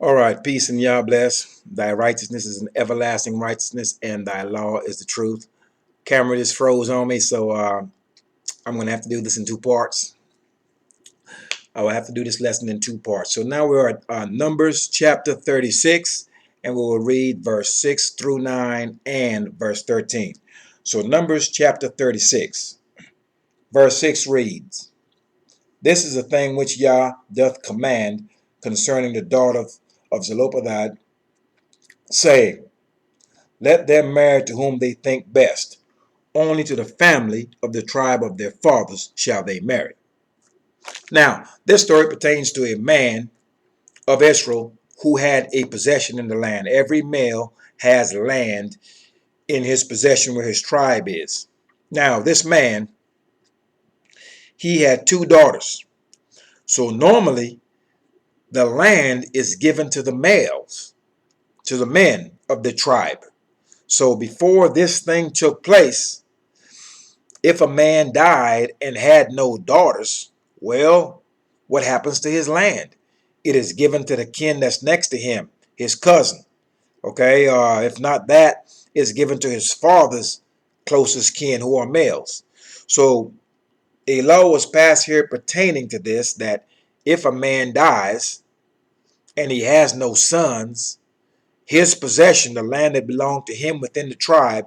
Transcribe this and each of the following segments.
All right, peace and Yah bless. Thy righteousness is an everlasting righteousness, and thy law is the truth. Camera just froze on me, so I'm going to have to do this in two parts. I will have to do this lesson in two parts. So now we're at Numbers chapter 36, and we will read verse 6 through 9 and verse 13. So Numbers chapter 36, verse 6 reads, This is a thing which Yah doth command concerning the daughter of Zelophehad, saying, Let them marry to whom they think best. Only to the family of the tribe of their fathers shall they marry. Now, this story pertains to a man of Israel who had a possession in the land. Every male has land in his possession where his tribe is. Now, this man, he had two daughters. So normally, the land is given to the males, to the men of the tribe. So before this thing took place, if a man died and had no daughters, well, what happens to his land? It is given to the kin that's next to him, his cousin. Okay, if not that, it's given to his father's closest kin who are males. So a law was passed here pertaining to this, that if a man dies and he has no sons, his possession, the land that belonged to him within the tribe,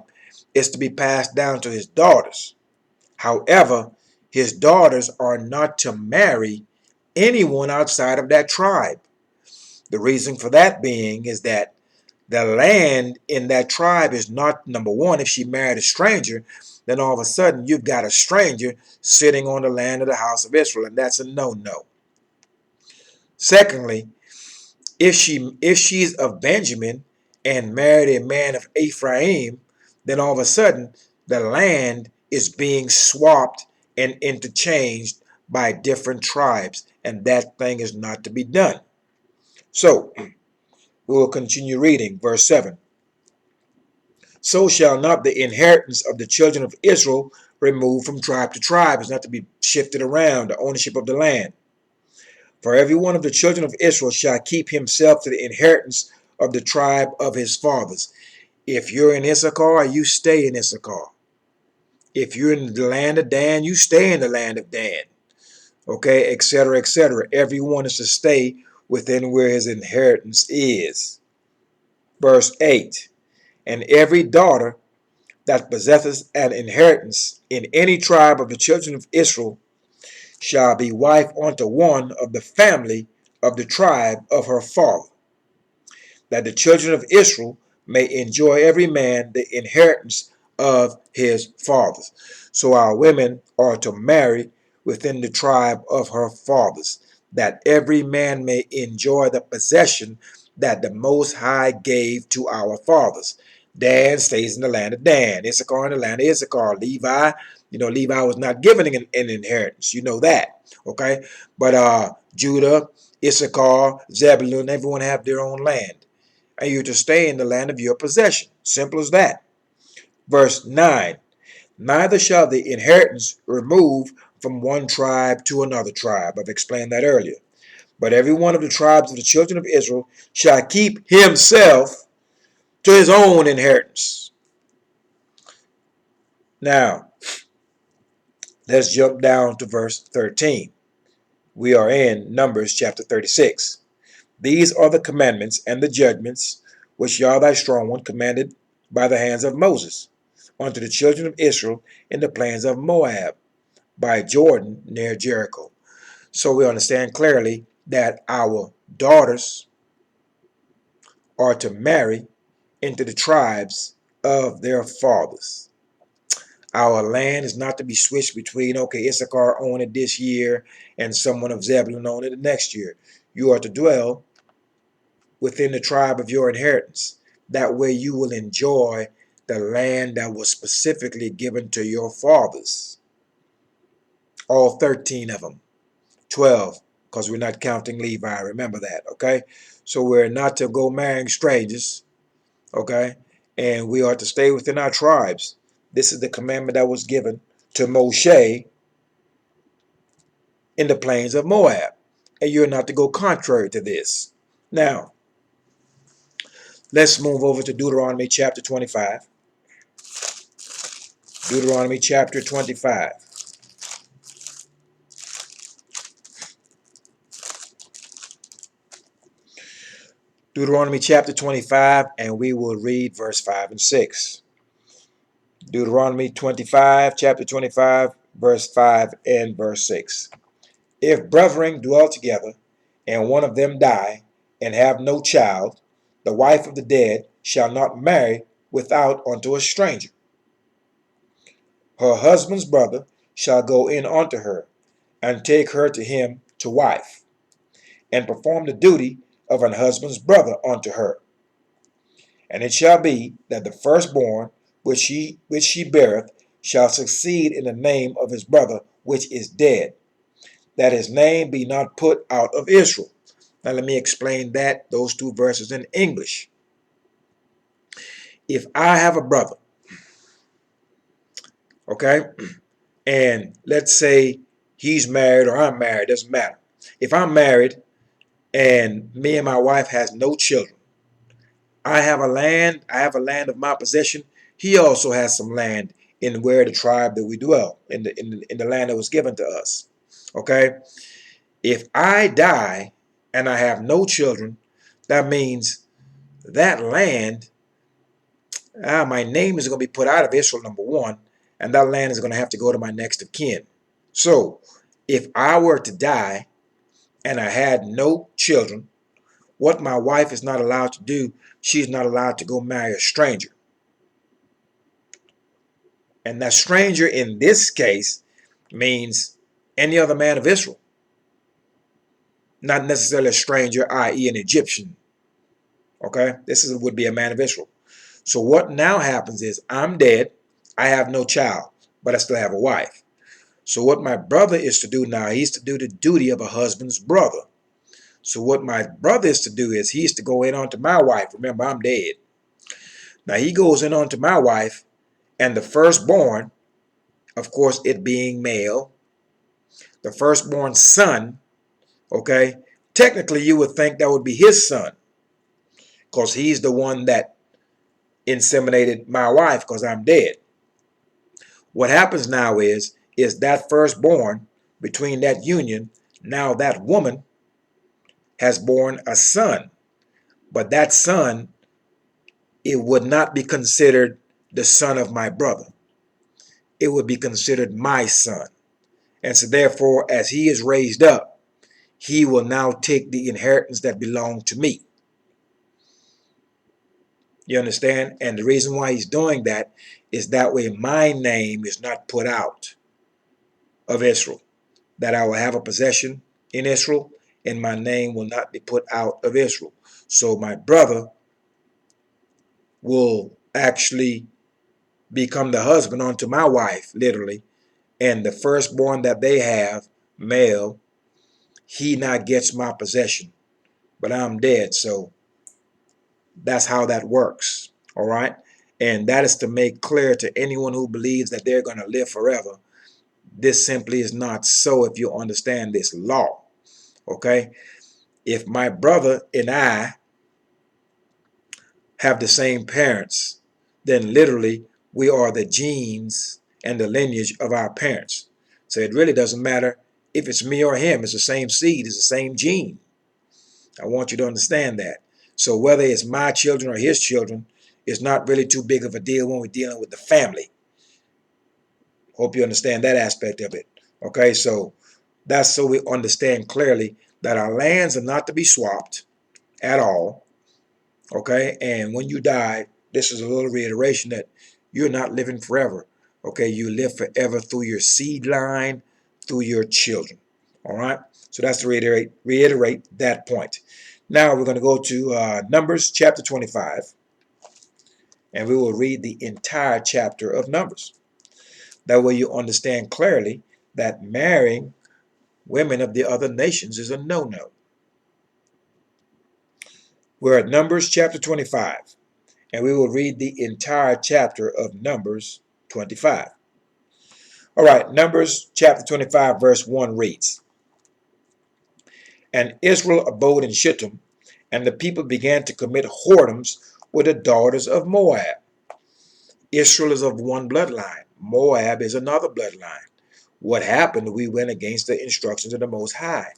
is to be passed down to his daughters. However, his daughters are not to marry anyone outside of that tribe. The reason for that being is that the land in that tribe is not, number one, if she married a stranger, then all of a sudden you've got a stranger sitting on the land of the house of Israel, and that's a no-no. Secondly, if she's of Benjamin and married a man of Ephraim, then all of a sudden the land is being swapped and interchanged by different tribes, and that thing is not to be done. So we will continue reading verse 7. So shall not the inheritance of the children of Israel remove from tribe to tribe. It's not to be shifted around, the ownership of the land. For every one of the children of Israel shall keep himself to the inheritance of the tribe of his fathers. If you're in Issachar, you stay in Issachar. If you're in the land of Dan, you stay in the land of Dan. Okay, etc., etc. Everyone is to stay within where his inheritance is. Verse 8. And every daughter that possesseth an inheritance in any tribe of the children of Israel shall be wife unto one of the family of the tribe of her father, that the children of Israel may enjoy every man the inheritance of his fathers. So our women are to marry within the tribe of her fathers, that every man may enjoy the possession that the Most High gave to our fathers. Dan stays in the land of Dan, Issachar in the land of Issachar. Levi, Levi was not given an inheritance. You know that, okay? But Judah, Issachar, Zebulun, everyone have their own land, and you're to stay in the land of your possession. Simple as that. Verse 9. Neither shall the inheritance remove from one tribe to another tribe. I've explained that earlier. But every one of the tribes of the children of Israel shall keep himself to his own inheritance. Now, let's jump down to verse 13. We are in Numbers chapter 36. These are the commandments and the judgments which Yah thy strong one commanded by the hands of Moses unto the children of Israel in the plains of Moab by Jordan near Jericho. So we understand clearly that our daughters are to marry into the tribes of their fathers. Our land is not to be switched between, okay, Issachar own it this year and someone of Zebulun own it the next year. You are to dwell within the tribe of your inheritance. That way you will enjoy the land that was specifically given to your fathers. All 13 of them. 12, because we're not counting Levi. Remember that, okay? So we're not to go marrying strangers, okay? And we are to stay within our tribes. This is the commandment that was given to Moshe in the plains of Moab. And you're not to go contrary to this. Now, Let's move over to Deuteronomy chapter 25. Deuteronomy chapter 25. Deuteronomy chapter 25, and we will read verse 5 and 6. Deuteronomy 25, chapter 25, verse 5 and verse 6. If brethren dwell together, and one of them die, and have no child, the wife of the dead shall not marry without unto a stranger. Her husband's brother shall go in unto her, and take her to him to wife, and perform the duty of an husband's brother unto her. And it shall be that the firstborn which she beareth shall succeed in the name of his brother which is dead, that his name be not put out of Israel. Now let me explain those two verses in English. If I have a brother, okay, and let's say he's married or I'm married, doesn't matter. If I'm married and me and my wife has no children, I have a land of my possession. He also has some land in where the tribe that we dwell, in the land that was given to us. Okay? If I die and I have no children, that means that land, my name is going to be put out of Israel, number one, and that land is going to have to go to my next of kin. So, if I were to die and I had no children, what my wife is not allowed to do, she's not allowed to go marry a stranger. And that stranger in this case means any other man of Israel. Not necessarily a stranger, i.e. an Egyptian. Okay? Would be a man of Israel. So what now happens is I'm dead. I have no child, but I still have a wife. So what my brother is to do now, he's to do the duty of a husband's brother. So what my brother is to do is he's to go in onto my wife. Remember, I'm dead. Now he goes in onto my wife, and the firstborn, of course, it being male, the firstborn son, okay, technically you would think that would be his son, because he's the one that inseminated my wife because I'm dead. What happens now is that firstborn, between that union, now that woman has born a son. But that son, it would not be considered the son of my brother. It would be considered my son. And so therefore, as he is raised up, he will now take the inheritance that belonged to me. You understand? And the reason why he's doing that is that way my name is not put out of Israel. That I will have a possession in Israel, and my name will not be put out of Israel. So my brother will actually become the husband unto my wife, literally. And the firstborn that they have, male, he now gets my possession. But I'm dead, so that's how that works. All right? And that is to make clear to anyone who believes that they're going to live forever. This simply is not so if you understand this law. Okay? If my brother and I have the same parents, then literally we are the genes and the lineage of our parents. So it really doesn't matter if it's me or him. It's the same seed. It's the same gene. I want you to understand that. So whether it's my children or his children, it's not really too big of a deal when we're dealing with the family. Hope you understand that aspect of it. Okay, so that's so we understand clearly that our lands are not to be swapped at all. Okay, and when you die, this is a little reiteration that you're not living forever. Okay, you live forever through your seed line, through your children. All right, so that's to reiterate that point. Now we're going to go to Numbers chapter 25, and we will read the entire chapter of Numbers. That way you understand clearly that marrying women of the other nations is a no-no. We're at Numbers chapter 25, and we will read the entire chapter of Numbers 25. All right, Numbers chapter 25, verse 1 reads, And Israel abode in Shittim, and the people began to commit whoredoms with the daughters of Moab. Israel is of one bloodline. Moab is another bloodline. What happened? We went against the instructions of the Most High.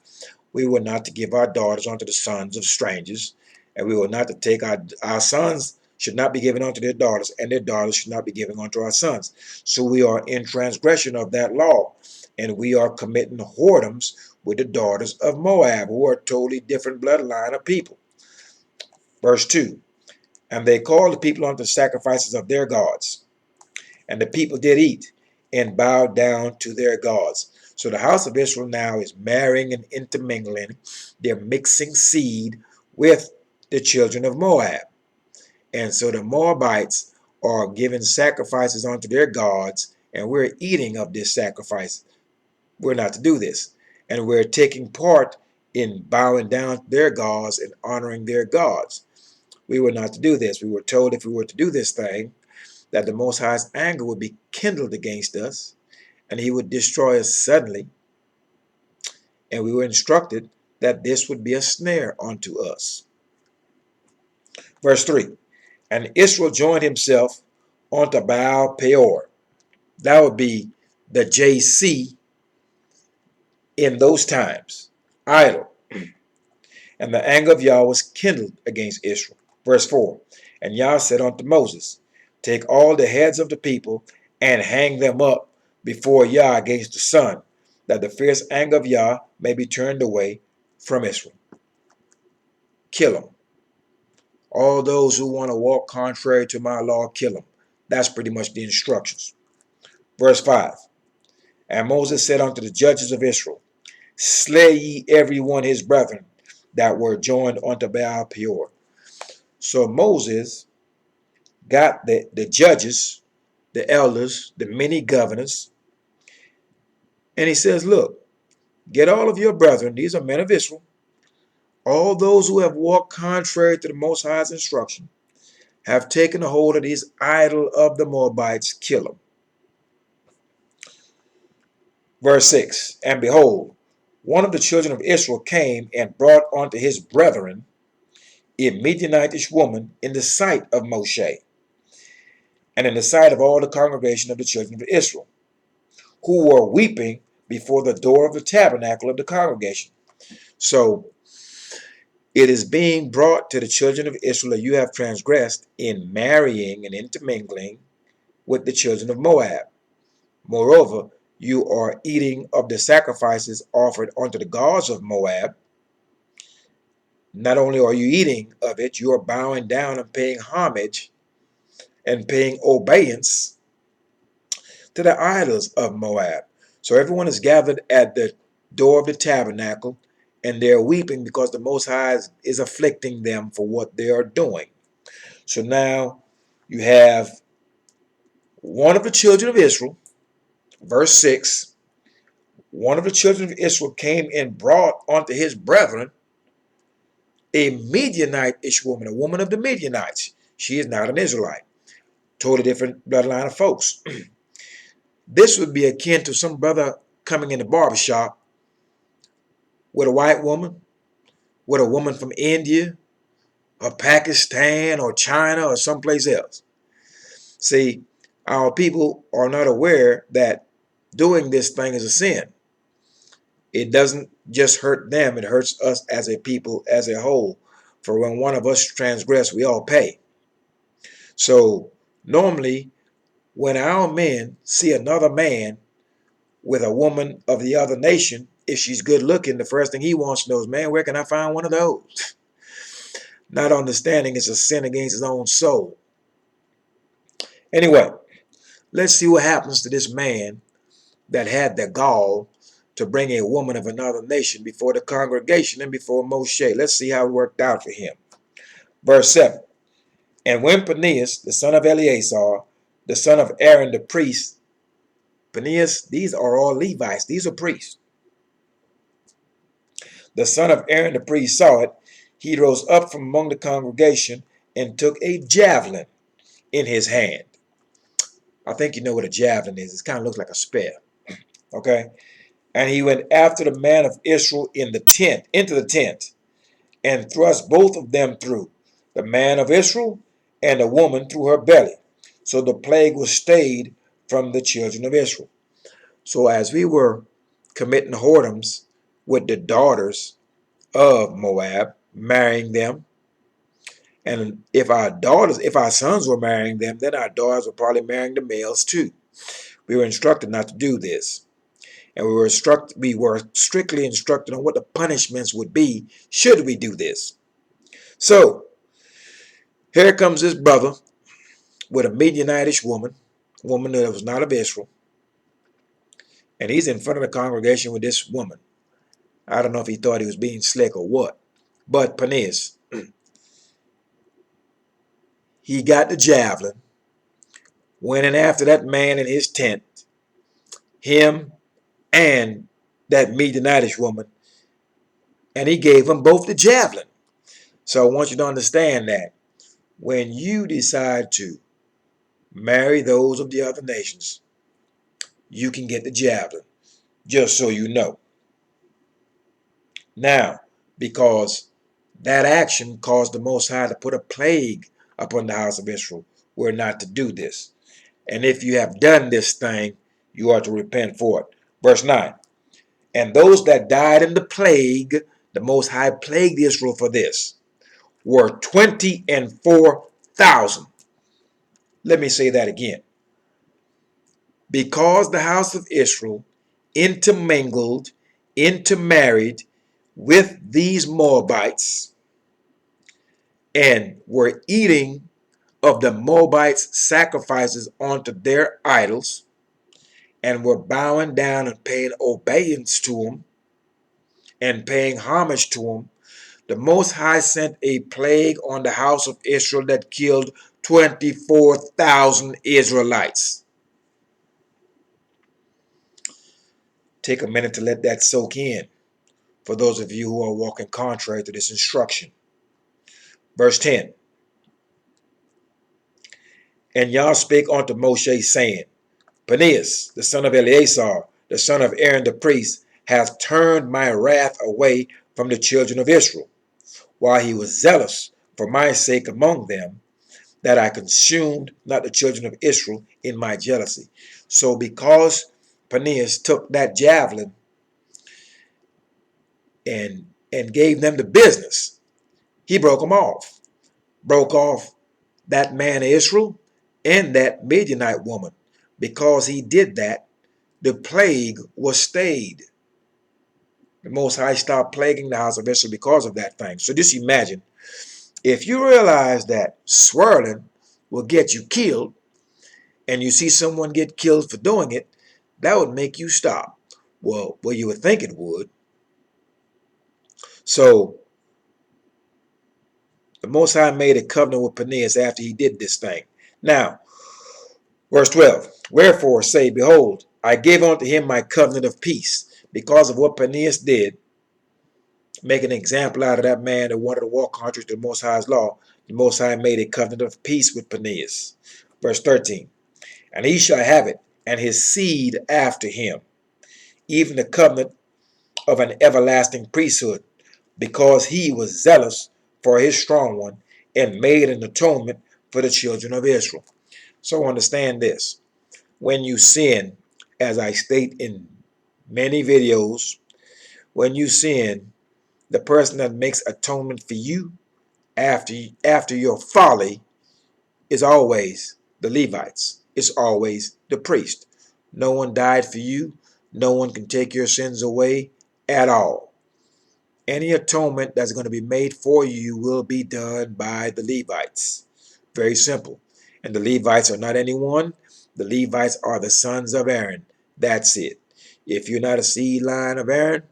We were not to give our daughters unto the sons of strangers, and we were not to take our sons should not be given unto their daughters, and their daughters should not be given unto our sons. So we are in transgression of that law, and we are committing whoredoms with the daughters of Moab, who are a totally different bloodline of people. Verse 2, and they called the people unto the sacrifices of their gods, and the people did eat and bowed down to their gods. So the house of Israel now is marrying and intermingling. They're mixing seed with the children of Moab. And so the Moabites are giving sacrifices unto their gods, and we're eating of this sacrifice. We're not to do this. And we're taking part in bowing down to their gods and honoring their gods. We were not to do this. We were told if we were to do this thing, that the Most High's anger would be kindled against us, and he would destroy us suddenly. And we were instructed that this would be a snare unto us. Verse 3, and Israel joined himself unto Baal Peor. That would be the JC in those times, idol. And the anger of Yah was kindled against Israel. Verse 4, and Yah said unto Moses, take all the heads of the people and hang them up before Yah against the sun, that the fierce anger of Yah may be turned away from Israel. Kill them. All those who want to walk contrary to my law, kill them. That's pretty much the instructions. Verse 5, and Moses said unto the judges of Israel, slay ye every one his brethren that were joined unto Baal Peor. So Moses got the judges, the elders, the many governors, and he says, look, get all of your brethren, these are men of Israel, all those who have walked contrary to the Most High's instruction, have taken a hold of these idol of the Moabites, kill them. Verse 6, and behold, one of the children of Israel came and brought unto his brethren a Midianitish woman in the sight of Moshe, and in the sight of all the congregation of the children of Israel, who were weeping before the door of the tabernacle of the congregation. So it is being brought to the children of Israel that you have transgressed in marrying and intermingling with the children of Moab. Moreover, you are eating of the sacrifices offered unto the gods of Moab. Not only are you eating of it, you are bowing down and paying homage and paying obedience to the idols of Moab. So everyone is gathered at the door of the tabernacle, and they're weeping because the Most High is afflicting them for what they are doing. So now you have one of the children of Israel, verse 6, one of the children of Israel came and brought unto his brethren a Midianitish woman, a woman of the Midianites. She is not an Israelite. Totally different bloodline of folks. This would be akin to some brother coming in the barbershop with a white woman, with a woman from India or Pakistan or China or someplace else. See, our people are not aware that doing this thing is a sin. It doesn't just hurt them, it hurts us as a people as a whole. For when one of us transgress, we all pay. So normally, when our men see another man with a woman of the other nation, if she's good looking, the first thing he wants to know is, man, where can I find one of those? Not understanding it's a sin against his own soul. Anyway, let's see what happens to this man that had the gall to bring a woman of another nation before the congregation and before Moshe. Let's see how it worked out for him. Verse 7, and when Phinehas, the son of Eleazar, the son of Aaron the priest, Phinehas, these are all Levites, these are priests. The son of Aaron the priest saw it, he rose up from among the congregation and took a javelin in his hand. I think you know what a javelin is. It kind of looks like a spear. Okay? And he went after the man of Israel in the tent, into the tent, and thrust both of them through, the man of Israel and a woman through her belly. So the plague was stayed from the children of Israel. So as we were committing whoredoms with the daughters of Moab, marrying them, and if our sons were marrying them, then our daughters were probably marrying the males too. We were instructed not to do this. And we were strictly instructed on what the punishments would be should we do this. So here comes this brother with a Midianitish woman that was not of Israel, and he's in front of the congregation with this woman. I don't know if he thought he was being slick or what, but Panis, he got the javelin, went in after that man in his tent, him and that Midianitish woman, and he gave them both the javelin. So I want you to understand that when you decide to marry those of the other nations, you can get the javelin, just so you know. Now, because that action caused the Most High to put a plague upon the house of Israel, we're not to do this. And if you have done this thing, you are to repent for it. Verse 9, and those that died in the plague, the Most High plagued Israel for this, were 24,000. Let me say that again. Because the house of Israel intermingled, intermarried with these Moabites and were eating of the Moabites' sacrifices unto their idols and were bowing down and paying obedience to them and paying homage to them, the Most High sent a plague on the house of Israel that killed 24,000 Israelites. Take a minute to let that soak in for those of you who are walking contrary to this instruction. Verse 10, and Yah spake unto Moshe, saying, Phinehas, the son of Eleazar, the son of Aaron the priest, hath turned my wrath away from the children of Israel, while he was zealous for my sake among them, that I consumed not the children of Israel in my jealousy. So because Phinehas took that javelin and gave them the business, he broke them off. Broke off that man Israel and that Midianite woman. Because he did that, the plague was stayed. The Most High stopped plaguing the house of Israel because of that thing. So just imagine, if you realize that swirling will get you killed, and you see someone get killed for doing it, that would make you stop. Well, you would think it would. So the Most High made a covenant with Phinehas after he did this thing. Now, verse 12, wherefore say, behold, I gave unto him my covenant of peace. Because of what Phinehas did, make an example out of that man that wanted to walk contrary to the Most High's law, the Most High made a covenant of peace with Phinehas. Verse 13, and he shall have it, and his seed after him, even the covenant of an everlasting priesthood, because he was zealous for his strong one, and made an atonement for the children of Israel. So understand this. When you sin, as I state in many videos, when you sin, the person that makes atonement for you after your folly is always the Levites. It's always the priest. No one died for you. No one can take your sins away at all. Any atonement that's going to be made for you will be done by the Levites. Very simple. And the Levites are not anyone. The Levites are the sons of Aaron. That's it. If you're not a seed line of Aaron,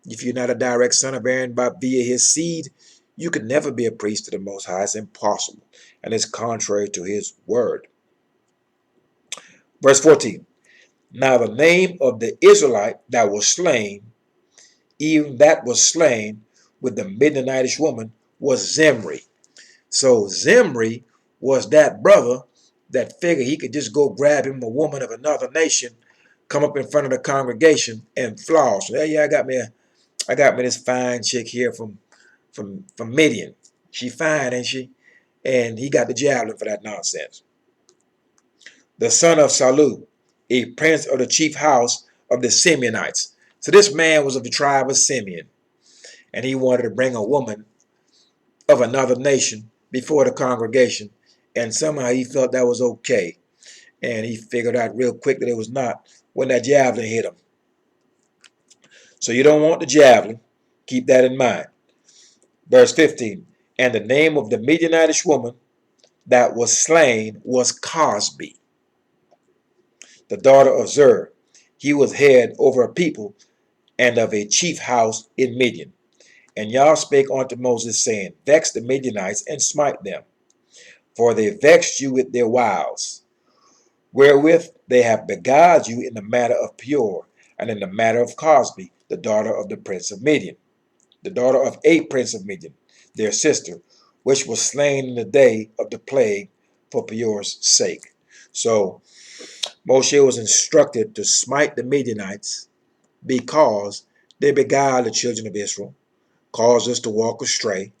if you're not a direct son of Aaron via his seed, you can never be a priest to the Most High. It's impossible. And it's contrary to his word. Verse 14. Now the name of the Israelite that was slain, even that was slain with the Midianitish woman, was Zimri. So Zimri was that brother that figured he could just go grab him a woman of another nation, come up in front of the congregation and floss. Yeah, I got me this fine chick here from Midian. She fine, ain't she? and he got the javelin for that nonsense. The son of Salu, a prince of the chief house of the Simeonites. So this man was of the tribe of Simeon, and he wanted to bring a woman of another nation before the congregation, and somehow he felt that was okay, and he figured out real quick that it was not when that javelin hit him. So you don't want the javelin. Keep that in mind. Verse 15, and the name of the Midianitish woman that was slain was Cosby, the daughter of Zer. He was head over a people and of a chief house in Midian. And Yah spake unto Moses, saying, vex the Midianites and smite them, for they vexed you with their wiles, wherewith they have beguiled you in the matter of Peor, and in the matter of Cosby, the daughter of the prince of Midian, the daughter of a prince of Midian, their sister, which was slain in the day of the plague for Peor's sake. So Moshe was instructed to smite the Midianites because they beguiled the children of Israel, caused us to walk astray,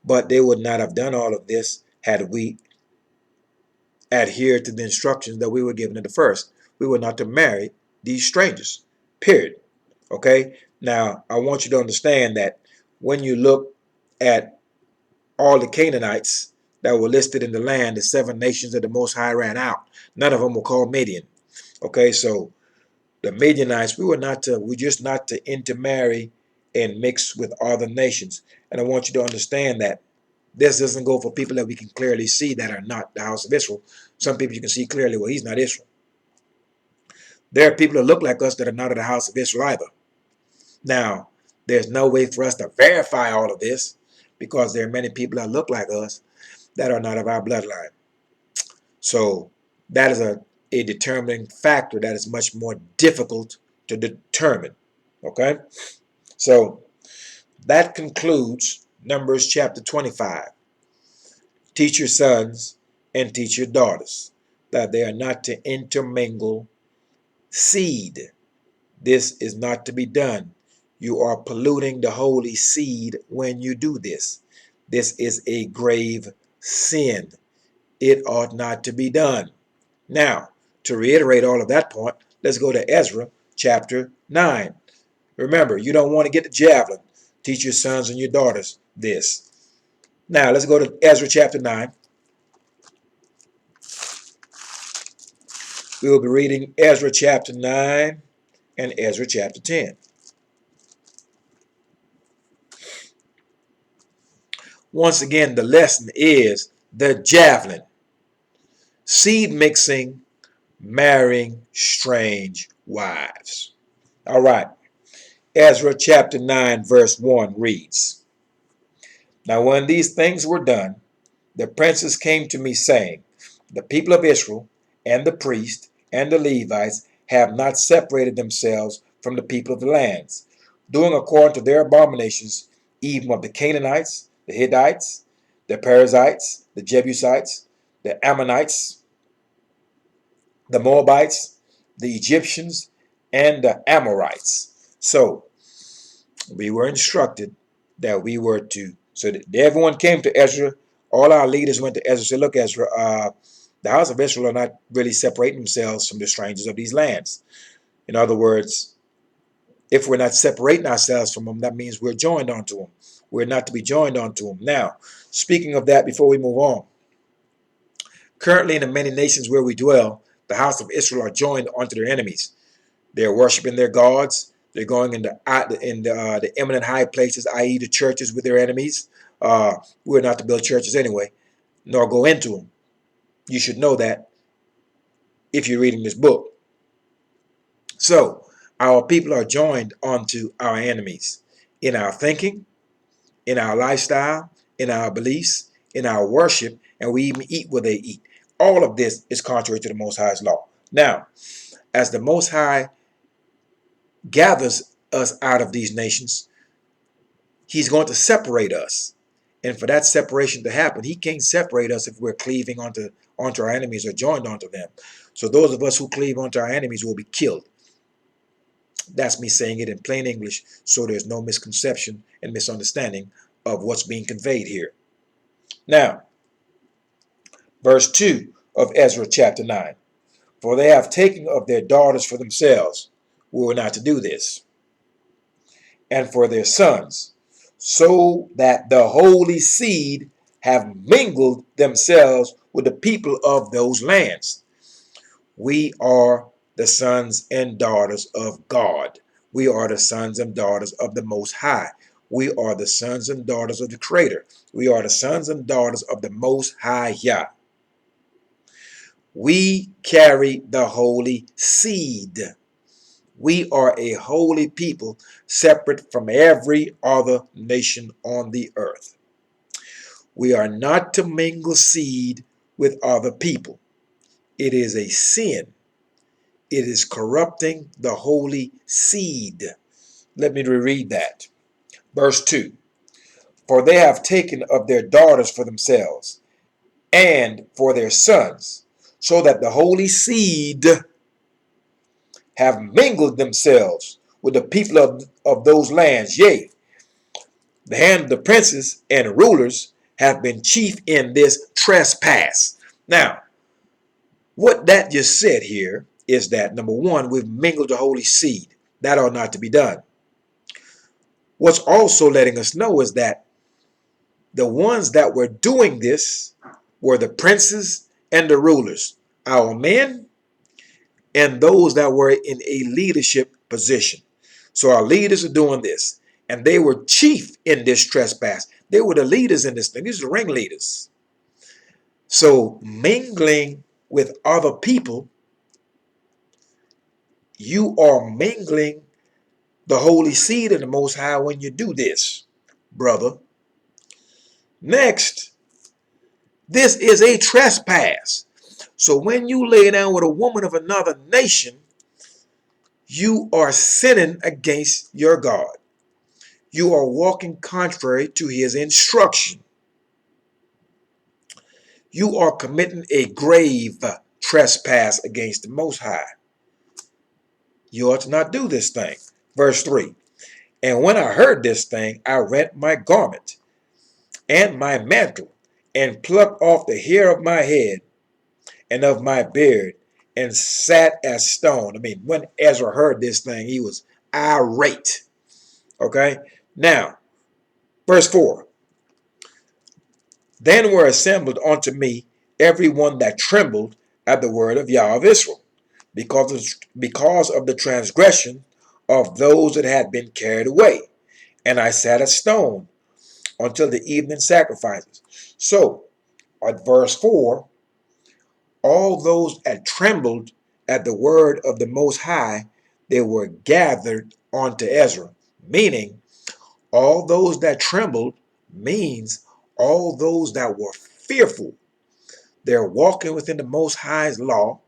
but they would not have done all of this had we adhered to the instructions that we were given at the first. We were not to marry these strangers, period. Okay? Now, I want you to understand that when you look at all the Canaanites that were listed in the land, the 7 nations that the Most High ran out, none of them were called Midian. Okay, so the Midianites, we're just not to intermarry and mix with other nations. And I want you to understand that this doesn't go for people that we can clearly see that are not the house of Israel. Some people you can see clearly, well, he's not Israel. There are people that look like us that are not of the house of Israel either. Now, there's no way for us to verify all of this because there are many people that look like us that are not of our bloodline. So that is a determining factor that is much more difficult to determine. Okay? So that concludes Numbers chapter 25. Teach your sons and teach your daughters that they are not to intermingle seed. This is not to be done. You are polluting the holy seed when you do this. This is a grave sin. It ought not to be done. Now, to reiterate all of that point, let's go to Ezra chapter 9. Remember, you don't want to get the javelin. Teach your sons and your daughters this. Now, let's go to Ezra chapter 9. We will be reading Ezra chapter 9 and Ezra chapter 10. Once again, the lesson is the javelin. Seed mixing, marrying strange wives. All right. Ezra chapter 9 verse 1 reads, now when these things were done, the princes came to me, saying, the people of Israel and the priests and the Levites have not separated themselves from the people of the lands, doing according to their abominations, even of the Canaanites, the Hittites, the Perizzites, the Jebusites, the Ammonites, the Moabites, the Egyptians, and the Amorites. So we were instructed that we were to, so that everyone came to Ezra. All our leaders went to Ezra and said, look, Ezra, the house of Israel are not really separating themselves from the strangers of these lands. In other words, if we're not separating ourselves from them, that means we're joined onto them. We're not to be joined onto them. Now, speaking of that, before we move on, currently in the many nations where we dwell, the house of Israel are joined onto their enemies. They're worshiping their gods. They're going into the eminent high places, i.e. the churches with their enemies. We're not to build churches anyway, nor go into them. You should know that if you're reading this book. So our people are joined onto our enemies in our thinking, in our lifestyle, in our beliefs, in our worship, and we even eat what they eat. All of this is contrary to the Most High's law. Now, as the Most High gathers us out of these nations, he's going to separate us. And for that separation to happen, he can't separate us if we're cleaving onto our enemies or joined onto them. So those of us who cleave onto our enemies will be killed. That's me saying it in plain English, so there's no misconception and misunderstanding of what's being conveyed here. Now, Verse 2 of Ezra chapter 9. For they have taken of their daughters for themselves. We were not to do this. And for their sons, so that the holy seed have mingled themselves with the people of those lands. We are the sons and daughters of God. We are the sons and daughters of the Most High. We are the sons and daughters of the Creator. We are the sons and daughters of the Most High Yah. We carry the holy seed. We are a holy people, separate from every other nation on the earth. We are not to mingle seed with other people. It is a sin. It is corrupting the holy seed. Let me reread that. Verse 2. For they have taken of their daughters for themselves, and for their sons, so that the holy seed have mingled themselves with the people of those lands. Yea, the hand of the princes and rulers have been chief in this trespass. Now, what that just said here is that, number one, we've mingled the holy seed. That ought not to be done. What's also letting us know is that the ones that were doing this were the princes and the rulers, our men, and those that were in a leadership position. So our leaders are doing this, and they were chief in this trespass. They were the leaders in this thing. These are the ringleaders. So mingling with other people, you are mingling the holy seed of the Most High when you do this, brother. Next, this is a trespass. So when you lay down with a woman of another nation, you are sinning against your God. You are walking contrary to his instruction. You are committing a grave trespass against the Most High. You ought to not do this thing. Verse 3. And when I heard this thing, I rent my garment and my mantle, and plucked off the hair of my head and of my beard, and sat as stone. I mean, when Ezra heard this thing, he was irate. Okay? Now, verse 4. Then were assembled unto me every one that trembled at the word of Yah of Israel, because of the transgression of those that had been carried away. And I sat a stone until the evening sacrifices. So, at verse 4, all those that trembled at the word of the Most High, they were gathered unto Ezra. Meaning, all those that trembled means all those that were fearful. They're walking within the Most High's law.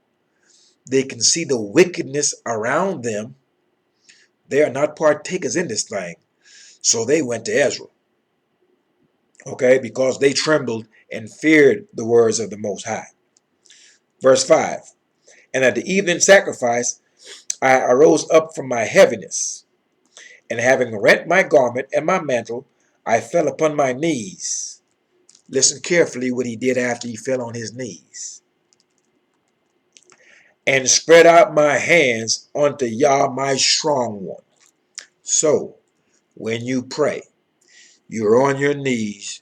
They can see the wickedness around them. They are not partakers in this thing. So they went to Ezra. Okay, because they trembled and feared the words of the Most High. Verse 5. And at the evening sacrifice, I arose up from my heaviness, and having rent my garment and my mantle, I fell upon my knees. Listen carefully what he did after he fell on his knees. And spread out my hands unto Yah, my strong one. So, when you pray, you're on your knees,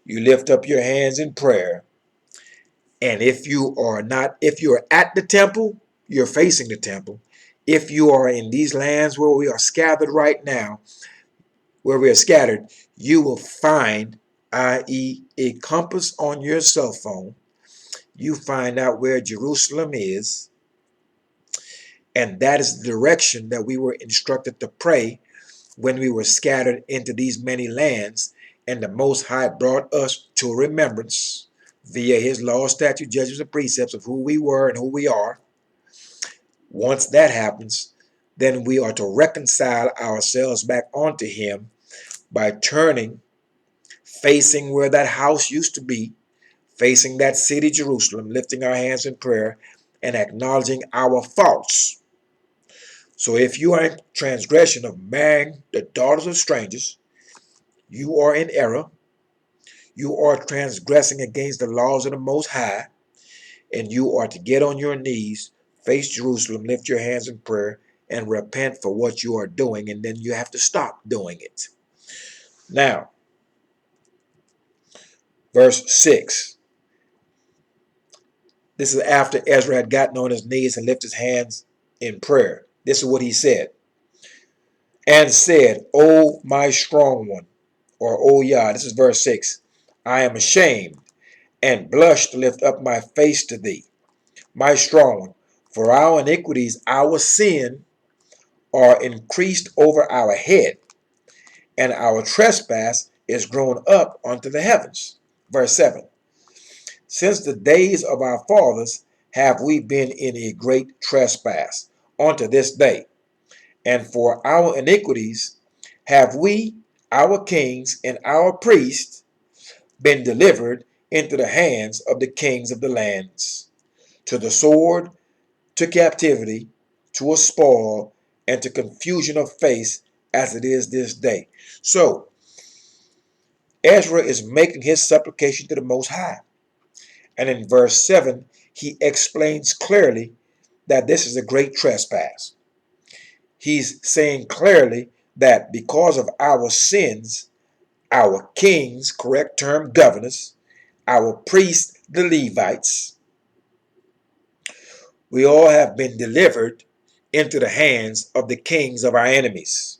you lift up your hands in prayer, and if you're at the temple, you're facing the temple. If you are in these lands where we are scattered right now, where we are scattered, you will find, i.e., a compass on your cell phone. You find out where Jerusalem is, and that is the direction that we were instructed to pray when we were scattered into these many lands, and the Most High brought us to remembrance via his law, statute, judgments, and precepts of who we were and who we are. Once that happens, then we are to reconcile ourselves back onto him by turning, facing where that house used to be, facing that city, Jerusalem, lifting our hands in prayer and acknowledging our faults. So if you are in transgression of marrying the daughters of strangers, you are in error. You are transgressing against the laws of the Most High. and you are to get on your knees, face Jerusalem, lift your hands in prayer, and repent for what you are doing, and then you have to stop doing it. Now, verse 6. This is after Ezra had gotten on his knees and lifted his hands in prayer. This is what he said. And said, O my strong one, or O Yah, this is verse 6, I am ashamed and blush to lift up my face to thee, my strong one, for our iniquities, our sin, are increased over our head, and our trespass is grown up unto the heavens. Verse 7, since the days of our fathers have we been in a great trespass unto this day, and for our iniquities have we, our kings and our priests, been delivered into the hands of the kings of the lands, to the sword, to captivity, to a spoil, and to confusion of face, as it is this day. So, Ezra is making his supplication to the Most High. And in verse 7, he explains clearly that this is a great trespass. He's saying clearly that because of our sins, our kings, correct term, governors, our priests, the Levites, we all have been delivered into the hands of the kings of our enemies.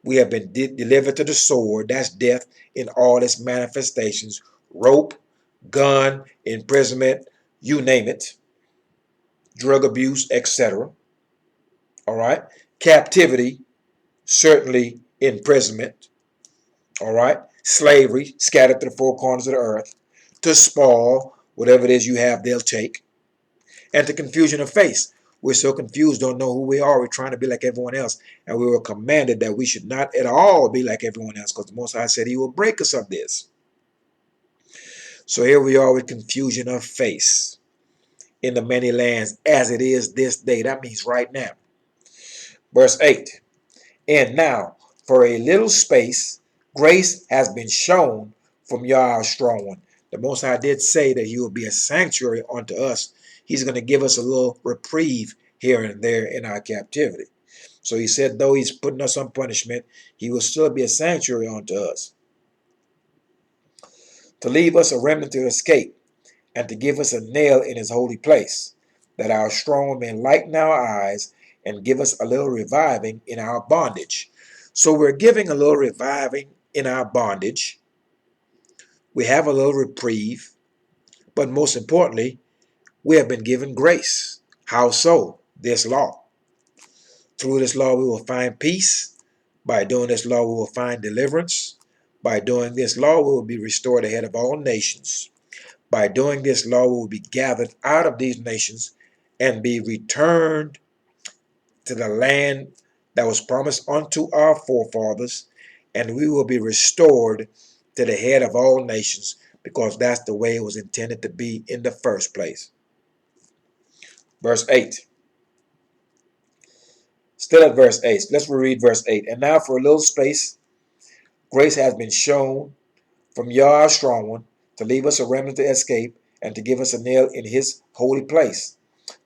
We have been delivered to the sword, that's death in all its manifestations, rope, gun, imprisonment, you name it, drug abuse, etc. All right, captivity, certainly imprisonment. All right, slavery, scattered to the four corners of the earth, to spoil, whatever it is you have, they'll take, and to confusion of face. We're so confused, don't know who we are. We're trying to be like everyone else. And we were commanded that we should not at all be like everyone else, because the Most High said he will break us of this. So here we are with confusion of face in the many lands as it is this day. That means right now. Verse 8. And now, for a little space, grace has been shown from Yah, our strong one. The Most High did say that he will be a sanctuary unto us. He's going to give us a little reprieve here and there in our captivity. So he said, though he's putting us on punishment, he will still be a sanctuary unto us, to leave us a remnant to escape, and to give us a nail in his holy place, that our strong one may enlighten our eyes and give us a little reviving in our bondage. So we're giving a little reviving in our bondage. We have a little reprieve, but most importantly, we have been given grace. How so? This law. Through this law we will find peace. By doing this law we will find deliverance. By doing this law we will be restored ahead of all nations. By doing this law we will be gathered out of these nations and be returned to the land that was promised unto our forefathers, and we will be restored to the head of all nations, because that's the way it was intended to be in the first place. Verse 8. Still at verse 8. Let's reread verse 8. And now for a little space, grace has been shown from Yah, our strong one, to leave us a remnant to escape, and to give us a nail in his holy place,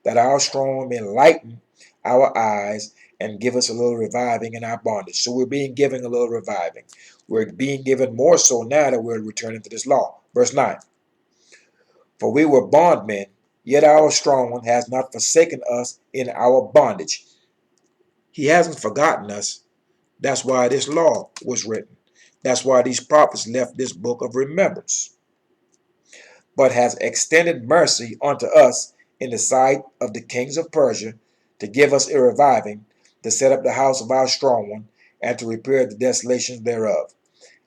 that our strong one may enlighten our eyes and give us a little reviving in our bondage. So we're being given a little reviving. We're being given more so now that we're returning to this law. Verse 9. For we were bondmen, yet our strong one has not forsaken us in our bondage. He hasn't forgotten us. That's why this law was written. That's why these prophets left this book of remembrance. But has extended mercy unto us in the sight of the kings of Persia, to give us a reviving, to set up the house of our strong one, and to repair the desolations thereof,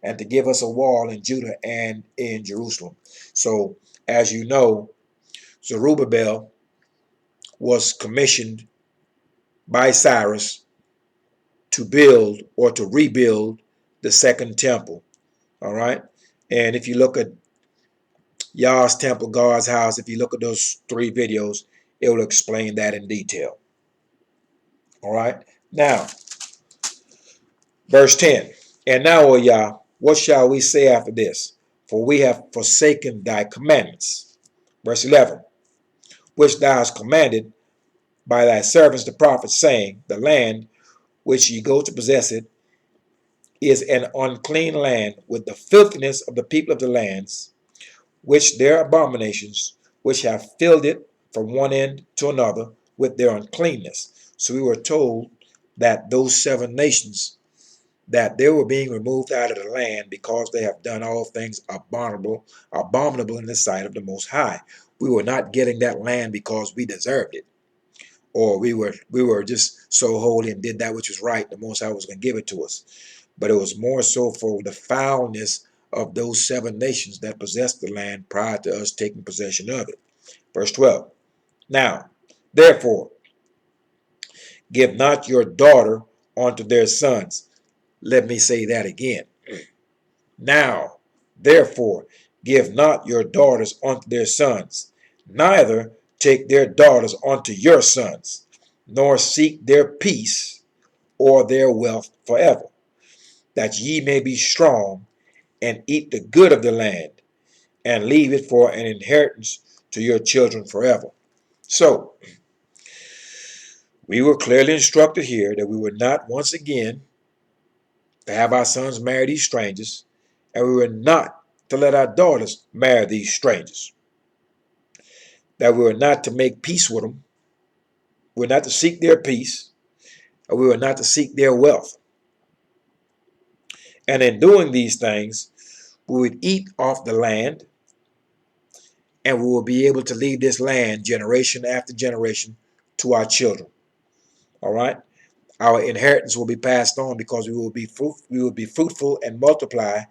and to give us a wall in Judah and in Jerusalem. So, as you know, Zerubbabel was commissioned by Cyrus to build or to rebuild the second temple. All right. And if you look at Yah's temple, God's house, if you look at those 3 videos, it will explain that in detail. All right. Now, verse 10. And now, O Yah, what shall we say after this? For we have forsaken thy commandments. Verse 11, which thou hast commanded by thy servants the prophets, saying, the land which ye go to possess it is an unclean land with the filthiness of the people of the lands, which their abominations, which have filled it from one end to another with their uncleanness. So we were told that those 7 nations, that they were being removed out of the land because they have done all things abominable in the sight of the Most High. We were not getting that land because we deserved it, or we were just so holy and did that which was right. The Most High was going to give it to us, but it was more so for the foulness of those 7 nations that possessed the land prior to us taking possession of it. Verse 12. Now, therefore, give not your daughter unto their sons. Let me say that again. Now, therefore, give not your daughters unto their sons, neither take their daughters unto your sons, nor seek their peace or their wealth forever, that ye may be strong and eat the good of the land, and leave it for an inheritance to your children forever. So, we were clearly instructed here that we were not once again to have our sons marry these strangers, and we were not to let our daughters marry these strangers, that we were not to make peace with them, we were not to seek their peace, and we were not to seek their wealth. And in doing these things, we would eat off the land, and we will be able to leave this land generation after generation to our children. All right? Our inheritance will be passed on because we will be fruitful and multiply,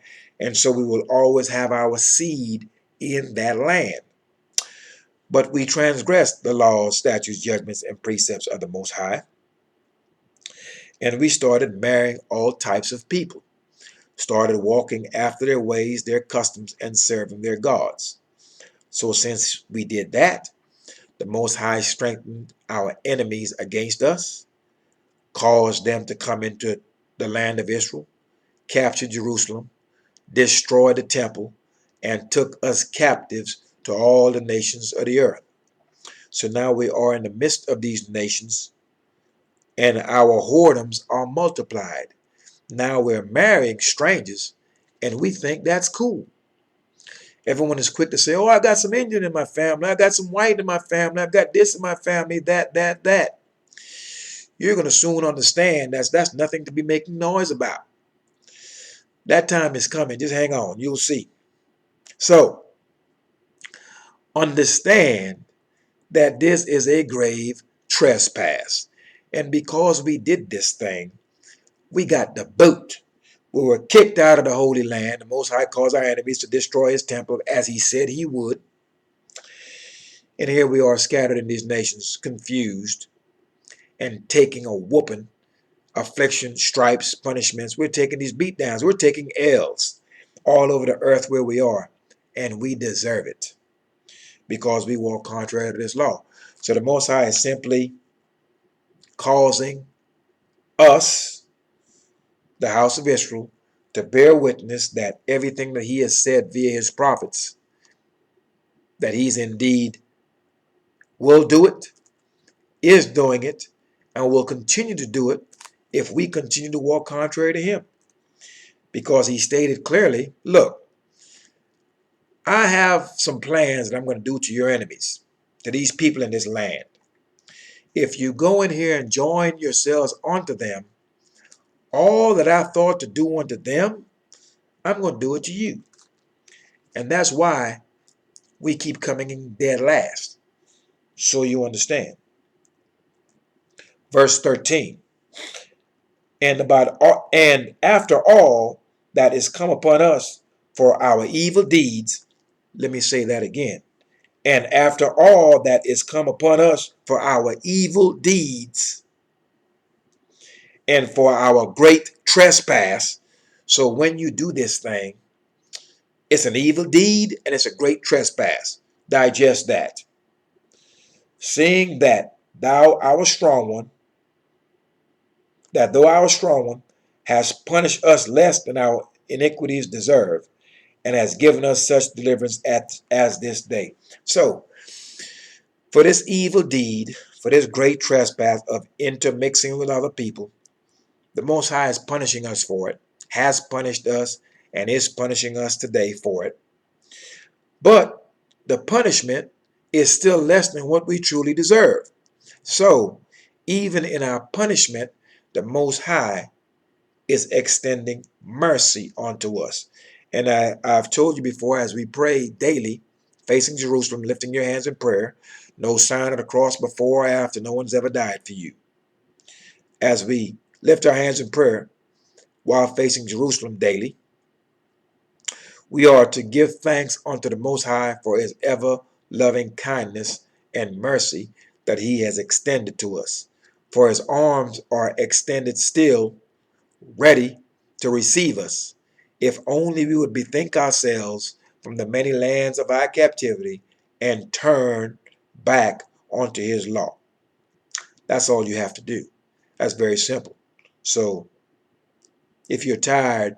and so we will always have our seed in that land. But we transgressed the laws, statutes, judgments, and precepts of the Most High, and we started marrying all types of people, started walking after their ways, their customs, and serving their gods. So since we did that, the Most High strengthened our enemies against us, caused them to come into the land of Israel, captured Jerusalem, destroyed the temple, and took us captives to all the nations of the earth. So now we are in the midst of these nations, and our whoredoms are multiplied. Now we're marrying strangers, and we think that's cool. Everyone is quick to say, oh, I got some Indian in my family, I got some white in my family, I've got this in my family, that. You're going to soon understand that's nothing to be making noise about. That time is coming. Just hang on. You'll see. So, understand that this is a grave trespass. And because we did this thing, we got the boot. We were kicked out of the Holy Land. The Most High caused our enemies to destroy his temple as he said he would. And here we are scattered in these nations, confused and taking a whooping, affliction, stripes, punishments. We're taking these beatdowns. We're taking L's all over the earth where we are. And we deserve it because we walk contrary to this law. So the Most High is simply causing us, the house of Israel, to bear witness that everything that he has said via his prophets, that he's indeed will do it, is doing it, and will continue to do it if we continue to walk contrary to him. Because he stated clearly, look, I have some plans that I'm going to do to your enemies, to these people in this land. If you go in here and join yourselves unto them, all that I thought to do unto them, I'm going to do it to you. And that's why we keep coming in dead last. So you understand. Verse 13. And after all that is come upon us for our evil deeds, let me say that again. And after all that is come upon us for our evil deeds and for our great trespass. So when you do this thing, it's an evil deed and it's a great trespass. Digest that. Seeing that thou, our strong one, that though our strong one has punished us less than our iniquities deserve, and has given us such deliverance as this day. So, for this evil deed, for this great trespass of intermixing with other people, the Most High is punishing us for it, has punished us, and is punishing us today for it. But the punishment is still less than what we truly deserve. So, even in our punishment, the Most High is extending mercy onto us. And I've told you before, as we pray daily, facing Jerusalem, lifting your hands in prayer, no sign of the cross before or after, no one's ever died for you. As we lift our hands in prayer while facing Jerusalem daily, we are to give thanks unto the Most High for his ever loving kindness and mercy that he has extended to us. For his arms are extended still, ready to receive us, if only we would bethink ourselves from the many lands of our captivity and turn back onto his law. That's all you have to do. That's very simple. So if you're tired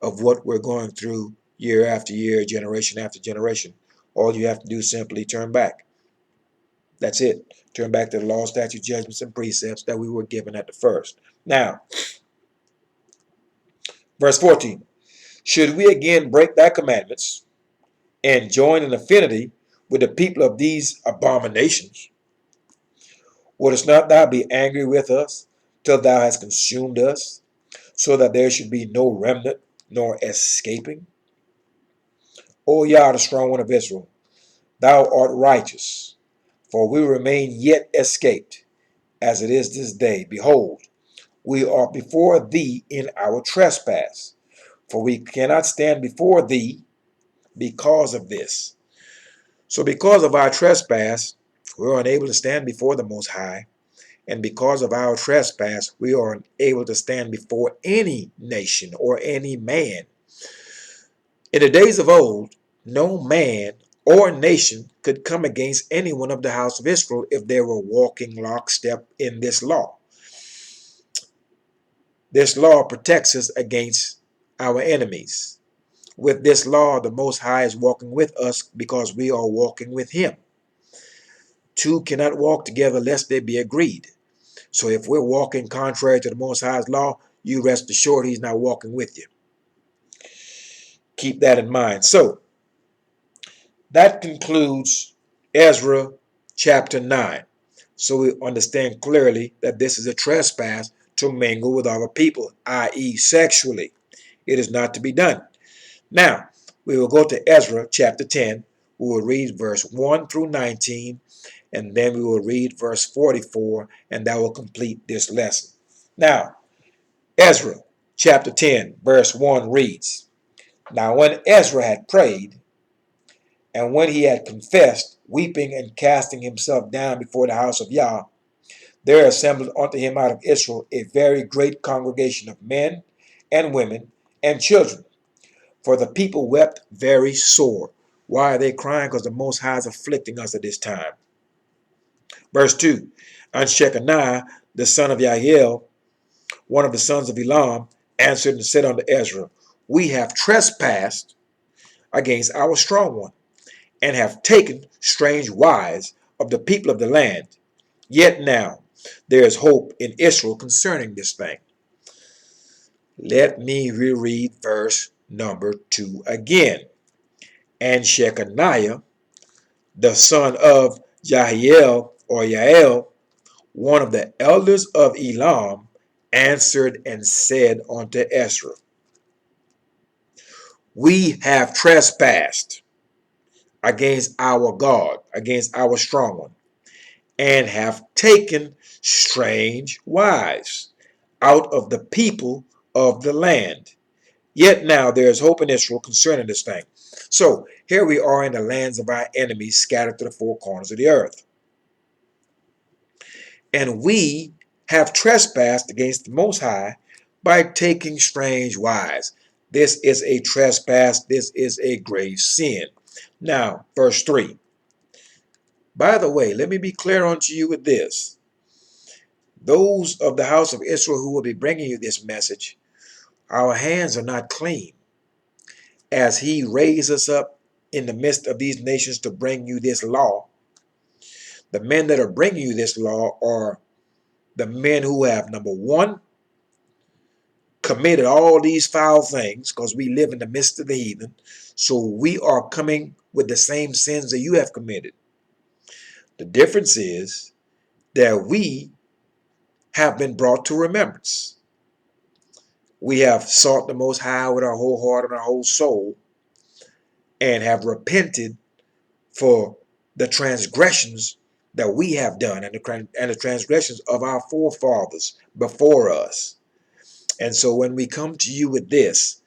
of what we're going through year after year, generation after generation, all you have to do is simply turn back. That's it. Turn back to the law, statutes, judgments, and precepts that we were given at the first. Now, verse 14. Should we again break thy commandments and join in affinity with the people of these abominations? Wouldst not thou be angry with us till thou hast consumed us, so that there should be no remnant nor escaping? O Yah, the strong one of Israel, thou art righteous, for we remain yet escaped, as it is this day. Behold, we are before thee in our trespass, for we cannot stand before thee because of this. So because of our trespass, we are unable to stand before the Most High, and because of our trespass, we are unable to stand before any nation or any man. In the days of old, no man or nation could come against anyone of the house of Israel if they were walking lockstep in this law. This law protects us against our enemies. With this law, the Most High is walking with us because we are walking with him. Two cannot walk together lest they be agreed. So if we're walking contrary to the Most High's law, you rest assured he's not walking with you. Keep that in mind. So that concludes Ezra chapter 9. So we understand clearly that this is a trespass to mingle with other people, i.e. sexually. It is not to be done. Now, we will go to Ezra chapter 10. We will read verse 1 through 19, and then we will read verse 44, and that will complete this lesson. Now, Ezra chapter 10, verse 1 reads, Now when Ezra had prayed, and when he had confessed, weeping and casting himself down before the house of Yah, there assembled unto him out of Israel a very great congregation of men and women and children. For the people wept very sore. Why are they crying? Because the Most High is afflicting us at this time. Verse 2, And Shechaniah, the son of Yahiel, one of the sons of Elam, answered and said unto Ezra, We have trespassed against our strong one, and have taken strange wives of the people of the land. Yet now there is hope in Israel concerning this thing. Let me reread verse number 2 again. And Shechaniah, the son of Jahiel or Yael, one of the elders of Elam, answered and said unto Ezra, We have trespassed against our God, against our strong one, and have taken strange wives out of the people of the land. Yet now there is hope in Israel concerning this thing. So here we are in the lands of our enemies scattered to the four corners of the earth. And we have trespassed against the Most High by taking strange wives. This is a trespass. This is a grave sin. Now, verse 3. By the way, let me be clear unto you with this. Those of the house of Israel who will be bringing you this message, our hands are not clean. as he raised us up in the midst of these nations to bring you this law, the men that are bringing you this law are the men who have, number one, committed all these foul things, because we live in the midst of the heathen. So we are coming with the same sins that you have committed. The difference is that we have been brought to remembrance. We have sought the Most High with our whole heart and our whole soul, and have repented for the transgressions that we have done, and the transgressions of our forefathers before us. And so when we come to you with this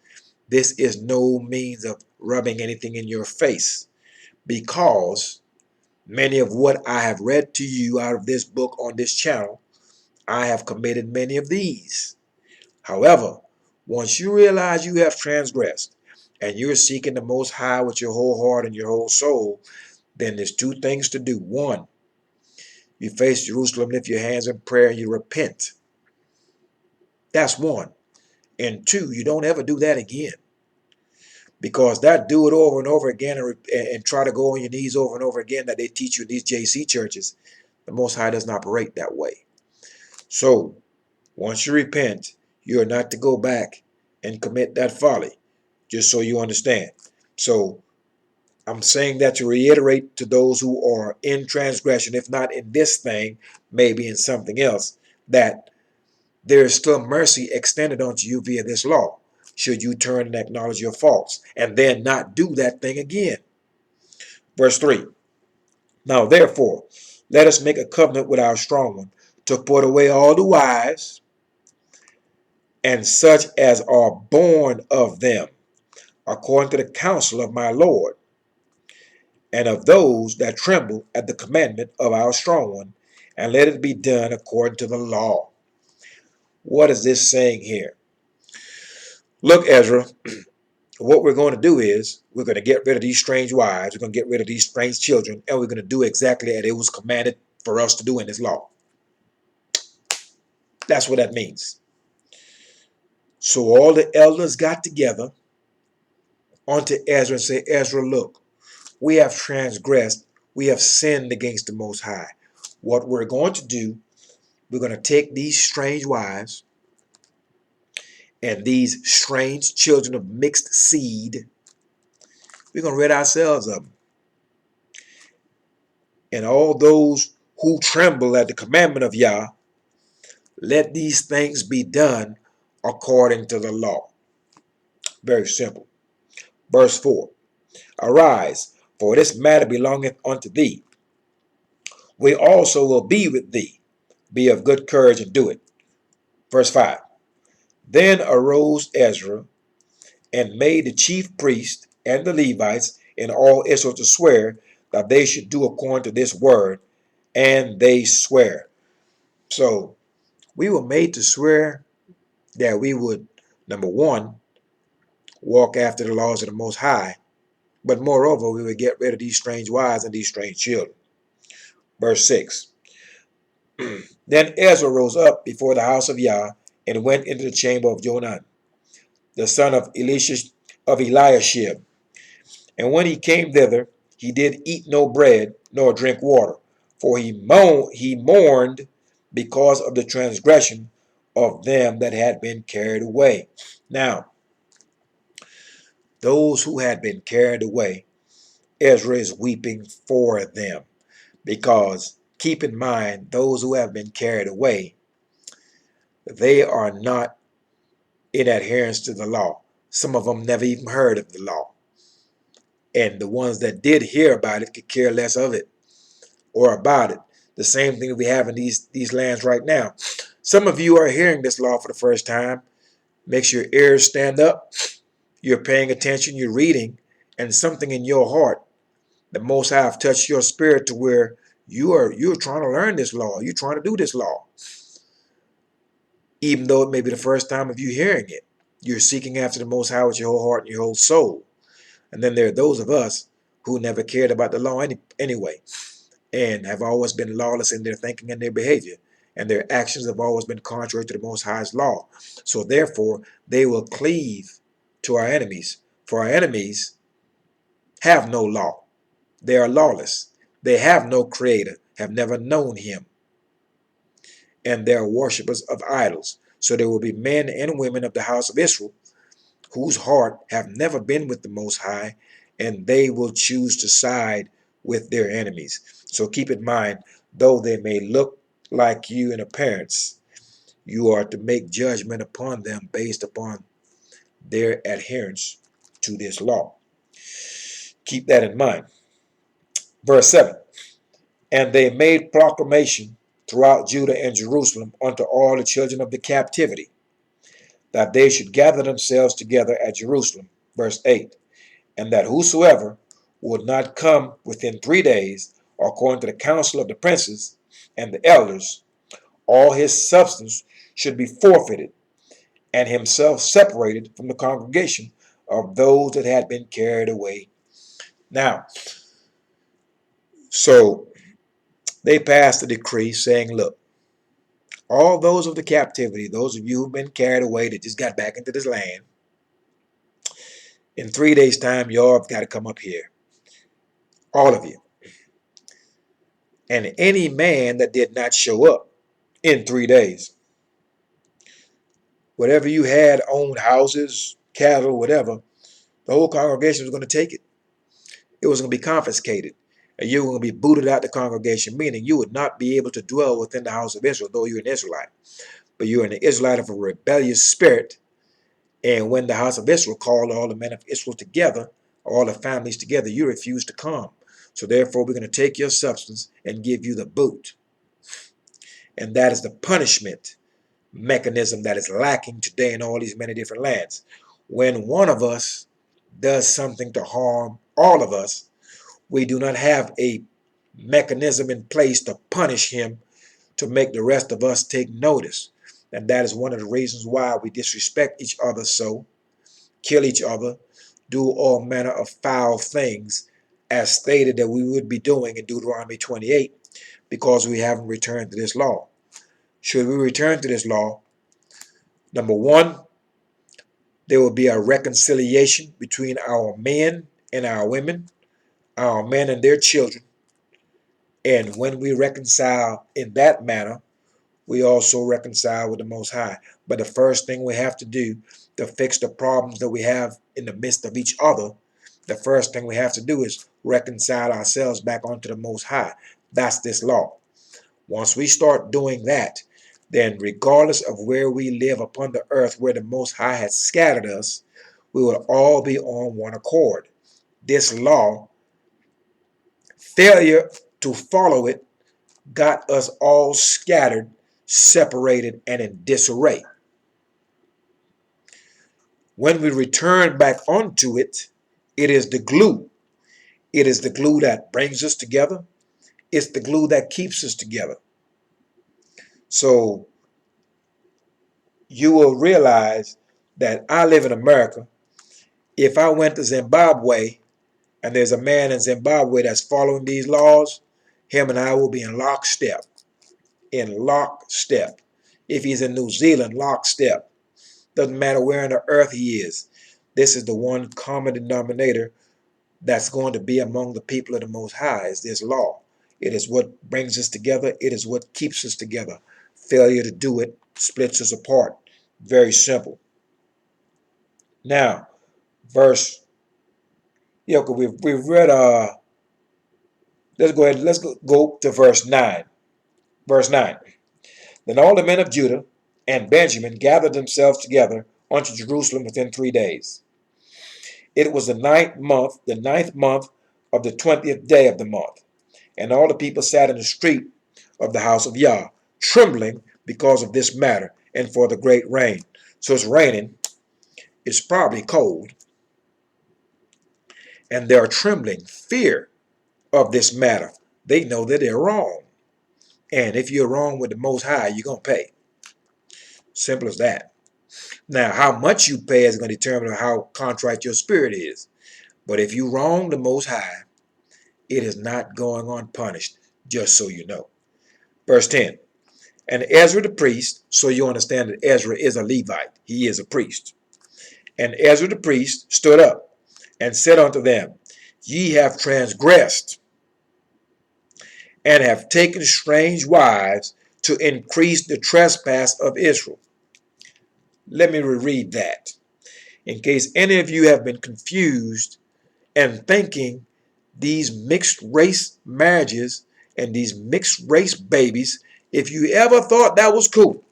is no means of rubbing anything in your face, because many of what I have read to you out of this book on this channel, I have committed many of these. However, once you realize you have transgressed and you're seeking the Most High with your whole heart and your whole soul, then there's two things to do. One, you face Jerusalem, lift your hands in prayer, and you repent. That's one. And two, you don't ever do that again. Because that do it over and over again and try to go on your knees over and over again that they teach you in these JC churches, the Most High doesn't operate that way. So once you repent, you are not to go back and commit that folly, just so you understand. So I'm saying that to reiterate to those who are in transgression, if not in this thing, maybe in something else, that there is still mercy extended unto you via this law, should you turn and acknowledge your faults, and then not do that thing again. Verse 3, now therefore, let us make a covenant with our strong one, to put away all the wives, and such as are born of them, according to the counsel of my Lord, and of those that tremble at the commandment of our strong one, and let it be done according to the law. What is this saying here? Look, Ezra, what we're going to do is we're going to get rid of these strange wives, we're going to get rid of these strange children, and we're going to do exactly as it was commanded for us to do in this law. That's what that means. So all the elders got together unto Ezra and say, Ezra, look, we have transgressed, we have sinned against the Most High. What we're going to do, we're going to take these strange wives and these strange children of mixed seed, we're going to rid ourselves of them. And all those who tremble at the commandment of Yah, let these things be done according to the law. Very simple. Verse 4, arise, for this matter belongeth unto thee. We also will be with thee. Be of good courage and do it. Verse 5, then arose Ezra and made the chief priest and the Levites and all Israel to swear that they should do according to this word, and they swear. So we were made to swear that we would, number one, walk after the laws of the Most High, but moreover, we would get rid of these strange wives and these strange children. Verse 6, then Ezra rose up before the house of Yah and went into the chamber of Jonan, the son of Eliashib. And when he came thither, he did eat no bread, nor drink water, for he mourned because of the transgression of them that had been carried away. Now, those who had been carried away, Ezra is weeping for them, because keep in mind, those who have been carried away, they are not in adherence to the law. Some of them never even heard of the law. And the ones that did hear about it could care less of it or about it. The same thing we have in these lands right now. Some of you are hearing this law for the first time. Makes your ears stand up. You're paying attention, you're reading, and something in your heart, the Most High have touched your spirit to where you're trying to learn this law. You're trying to do this law. Even though it may be the first time of you hearing it, you're seeking after the Most High with your whole heart and your whole soul. And then there are those of us who never cared about the law anyway, and have always been lawless in their thinking and their behavior, and their actions have always been contrary to the Most High's law. So therefore, they will cleave to our enemies For our enemies have no law. They are lawless. They have no creator, have never known him, and they are worshippers of idols. So there will be men and women of the house of Israel whose heart have never been with the Most High, and they will choose to side with their enemies. So keep in mind, though they may look like you in appearance, you are to make judgment upon them based upon their adherence to this law. Keep that in mind. Verse 7. And they made proclamation throughout Judah and Jerusalem unto all the children of the captivity, that they should gather themselves together at Jerusalem. Verse 8. And that whosoever would not come within 3 days, according to the counsel of the princes and the elders, all his substance should be forfeited, and himself separated from the congregation of those that had been carried away. Now, so they passed a decree saying, look, all those of the captivity, those of you who've been carried away that just got back into this land, in 3 days' time, y'all have got to come up here. All of you. And any man that did not show up in 3 days, whatever you had, owned houses, cattle, whatever, the whole congregation was going to take it. It was going to be confiscated. And you were going to be booted out the congregation, meaning you would not be able to dwell within the house of Israel, though you're an Israelite. But you're an Israelite of a rebellious spirit. And when the house of Israel called all the men of Israel together, all the families together, you refused to come. So therefore, we're going to take your substance and give you the boot. And that is the punishment mechanism that is lacking today in all these many different lands. When one of us does something to harm all of us, we do not have a mechanism in place to punish him, to make the rest of us take notice. And that is one of the reasons why we disrespect each other so, kill each other, do all manner of foul things, as stated that we would be doing in Deuteronomy 28, because we haven't returned to this law. Should we return to this law, number one, there will be a reconciliation between our men and our women, our men and their children. And when we reconcile in that manner, we also reconcile with the Most High. But the first thing we have to do to fix the problems that we have in the midst of each other, the first thing we have to do is reconcile ourselves back onto the Most High. That's this law. Once we start doing that, then regardless of where we live upon the earth, where the Most High has scattered us, we will all be on one accord. This law, failure to follow it, got us all scattered, separated, and in disarray. When we return back onto it, it is the glue. It is the glue that brings us together. It's the glue that keeps us together. So you will realize that I live in America. If I went to Zimbabwe and there's a man in Zimbabwe that's following these laws, him and I will be in lockstep. In lockstep. If he's in New Zealand, lockstep. Doesn't matter where on the earth he is. This is the one common denominator that's going to be among the people of the Most High, is this law. It is what brings us together. It is what keeps us together. Failure to do it splits us apart. Very simple. Now, we've read, let's go to verse 9. Verse 9. Then all the men of Judah and Benjamin gathered themselves together unto Jerusalem within 3 days. It was the ninth month of the 20th day of the month. And all the people sat in the street of the house of Yah, trembling because of this matter and for the great rain. So it's raining. It's probably cold. And they're trembling, fear of this matter. They know that they're wrong. And if you're wrong with the Most High, you're going to pay. Simple as that. Now, how much you pay is going to determine how contrite your spirit is. But if you wrong the Most High, it is not going unpunished, just so you know. Verse 10. And Ezra the priest, so you understand that Ezra is a Levite. He is a priest. And Ezra the priest stood up and said unto them, Ye have transgressed, and have taken strange wives to increase the trespass of Israel. Let me reread that, in case any of you have been confused and thinking these mixed race marriages and these mixed race babies, if you ever thought that was cool,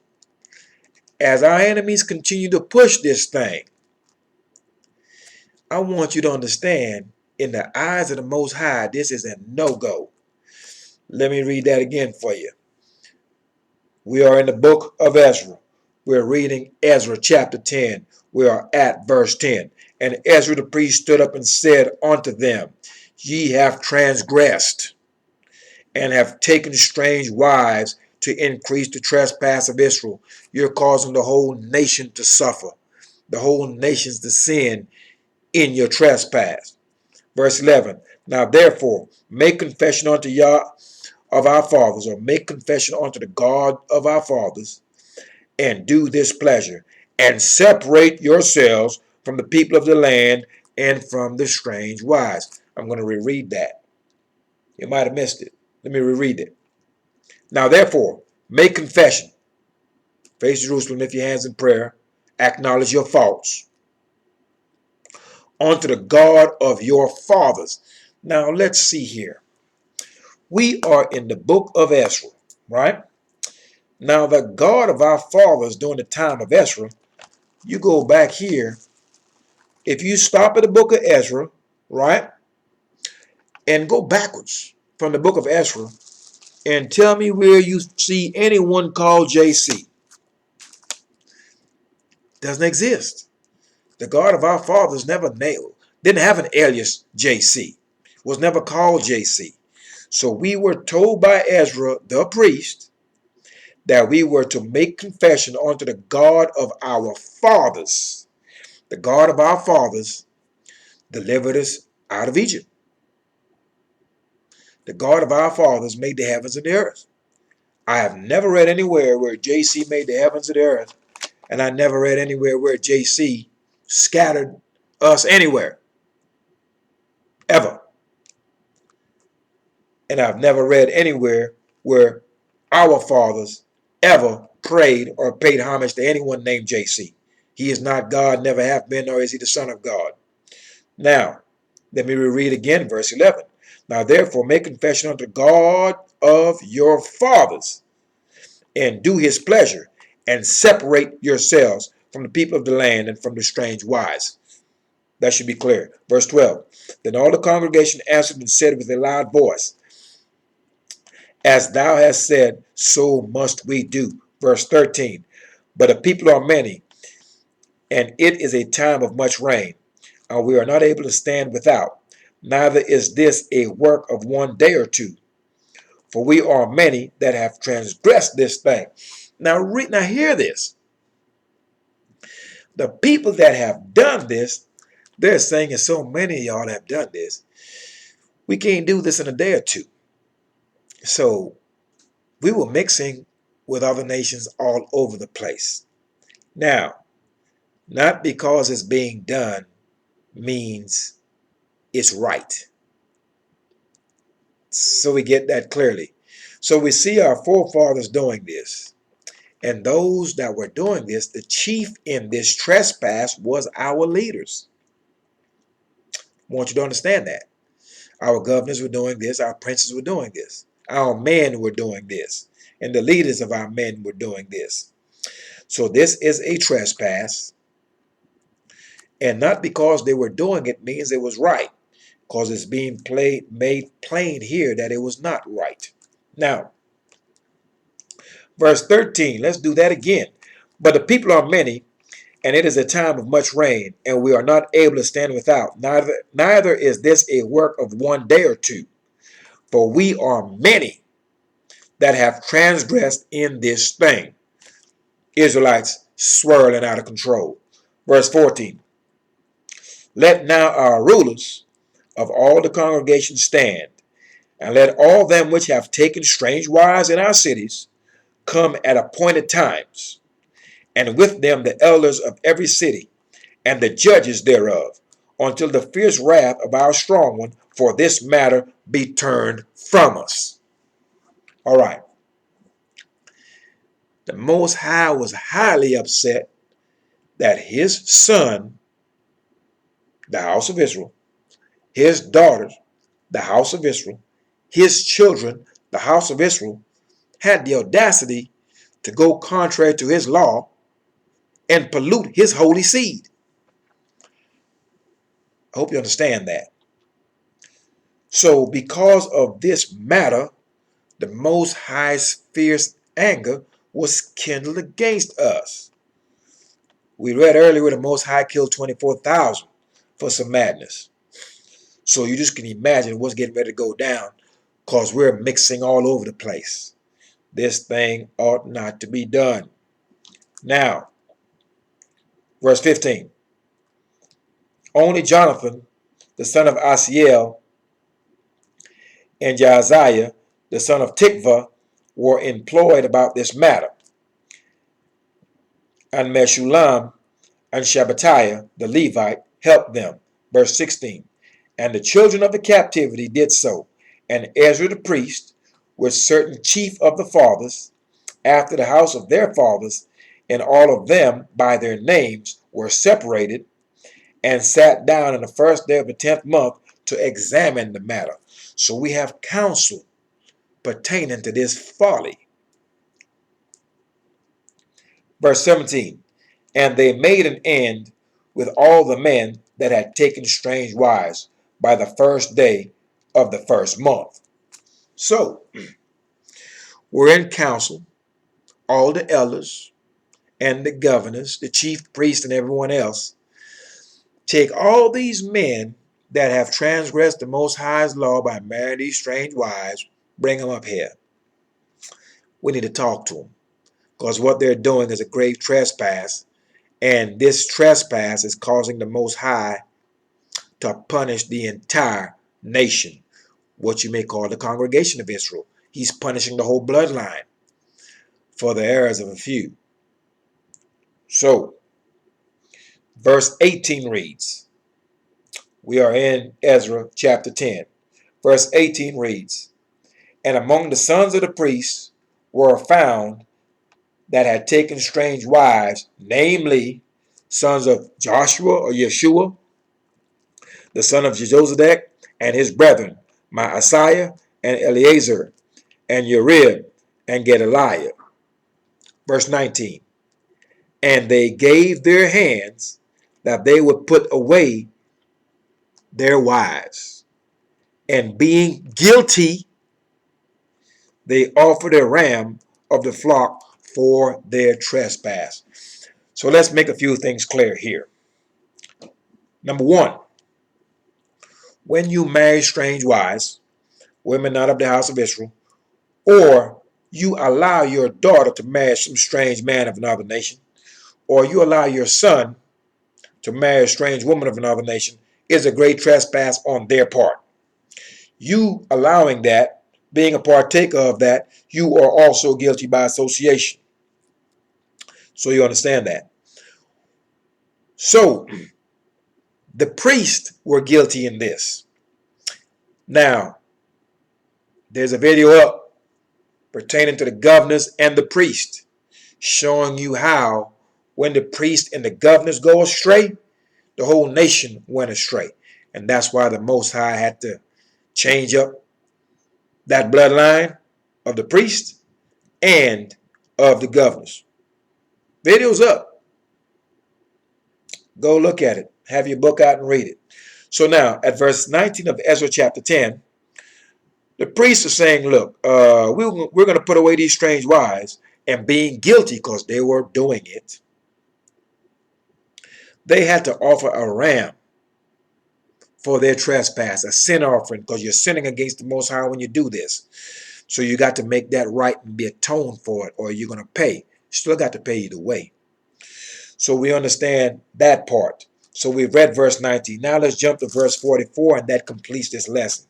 as our enemies continue to push this thing, I want you to understand, in the eyes of the Most High, this is a no-go. Let me read that again for you. We are in the book of Ezra. We're reading Ezra chapter 10. We are at verse 10. And Ezra the priest stood up and said unto them, Ye have transgressed, and have taken strange wives to increase the trespass of Israel. You're causing the whole nation to suffer, the whole nations to sin in your trespass. Verse 11. Now therefore, make confession unto Yah of our fathers, or make confession unto the God of our fathers, and do this pleasure, and separate yourselves from the people of the land and from the strange wives. I'm going to reread that. You might have missed it. Let me reread it. Now therefore, make confession. Face Jerusalem, lift your hands in prayer. Acknowledge your faults unto the God of your fathers. Now let's see here. We are in the book of Ezra, right? Now the God of our fathers during the time of Ezra, you go back here, if you stop at the book of Ezra, right, and go backwards from the book of Ezra, and tell me where you see anyone called JC. Doesn't exist. The God of our fathers never nailed, didn't have an alias JC, was never called JC. So we were told by Ezra, the priest, that we were to make confession unto the God of our fathers. The God of our fathers delivered us out of Egypt. The God of our fathers made the heavens and the earth. I have never read anywhere where JC made the heavens and the earth, and I never read anywhere where JC scattered us anywhere, ever. And I've never read anywhere where our fathers ever prayed or paid homage to anyone named JC. He is not God, never have been, nor is he the Son of God. Now, let me reread again verse 11. Now therefore make confession unto God of your fathers, and do his pleasure, and separate yourselves from the people of the land and from the strange wives. That should be clear. Verse 12. Then all the congregation answered and said with a loud voice, As thou hast said, so must we do. Verse 13. But the people are many, and it is a time of much rain, and we are not able to stand without. Neither is this a work of one day or two, for we are many that have transgressed this thing. Now hear this. The people that have done this, they're saying, and so many of y'all have done this, we can't do this in a day or two. So we were mixing with other nations all over the place. Now, not because it's being done means it's right. So we get that clearly. So we see our forefathers doing this. And those that were doing this, the chief in this trespass was our leaders. I want you to understand that. Our governors were doing this. Our princes were doing this. Our men were doing this. And the leaders of our men were doing this. So this is a trespass. And not because they were doing it means it was right. Because it's being made plain here that it was not right. Now, verse 13, let's do that again. But the people are many, and it is a time of much rain, and we are not able to stand without. Neither is this a work of one day or two, for we are many that have transgressed in this thing. Israelites swirling out of control. Verse 14. Let now our rulers of all the congregation stand, and let all them which have taken strange wives in our cities come at appointed times, and with them the elders of every city, and the judges thereof, until the fierce wrath of our strong one for this matter be turned from us. All right. The Most High was highly upset that his son, the house of Israel, his daughters, the house of Israel, his children, the house of Israel, had the audacity to go contrary to his law and pollute his holy seed. I hope you understand that. So because of this matter, the Most High's fierce anger was kindled against us. We read earlier the Most High killed 24,000 for some madness. So you just can imagine what's getting ready to go down because we're mixing all over the place. This thing ought not to be done. Now, verse 15. Only Jonathan, the son of Asiel, and Jaaziah, the son of Tikva, were employed about this matter. And Meshullam and Shabbatiah, the Levite, helped them. Verse 16. And the children of the captivity did so. And Ezra the priest, with certain chief of the fathers, after the house of their fathers, and all of them by their names were separated, and sat down in the first day of the 10th month to examine the matter. So we have counsel pertaining to this folly. Verse 17. And they made an end with all the men that had taken strange wives by the first day of the first month. So, we're in council, all the elders and the governors, the chief priest and everyone else, take all these men that have transgressed the Most High's law by marrying these strange wives, bring them up here. We need to talk to them because what they're doing is a grave trespass, and this trespass is causing the Most High to punish the entire nation, what you may call the congregation of Israel. He's punishing the whole bloodline for the errors of a few. So, verse 18 reads, we are in Ezra chapter 10. Verse 18 reads, and among the sons of the priests were found that had taken strange wives, namely sons of Joshua or Yeshua, the son of Jehozadak, and his brethren, Maaseiah and Eleazar, and Uriah and Gedaliah. Verse 19. And they gave their hands that they would put away their wives. And being guilty, they offered a ram of the flock for their trespass. So let's make a few things clear here. Number one, when you marry strange wives, women not of the house of Israel, or you allow your daughter to marry some strange man of another nation, or you allow your son to marry a strange woman of another nation, is a great trespass on their part. You allowing that, being a partaker of that, you are also guilty by association. So you understand that. So the priests were guilty in this. Now, there's a video up pertaining to the governors and the priest, showing you how when the priest and the governors go astray, the whole nation went astray. And that's why the Most High had to change up that bloodline of the priest and of the governors. Video's up. Go look at it. Have your book out and read it. So now, at verse 19 of Ezra chapter 10, the priests are saying, look, we're going to put away these strange wives, and being guilty because they were doing it, they had to offer a ram for their trespass, a sin offering, because you're sinning against the Most High when you do this. So you got to make that right and be atoned for it, or you're going to pay. Still got to pay either way. So we understand that part. So we've read verse 19. Now let's jump to verse 44, and that completes this lesson.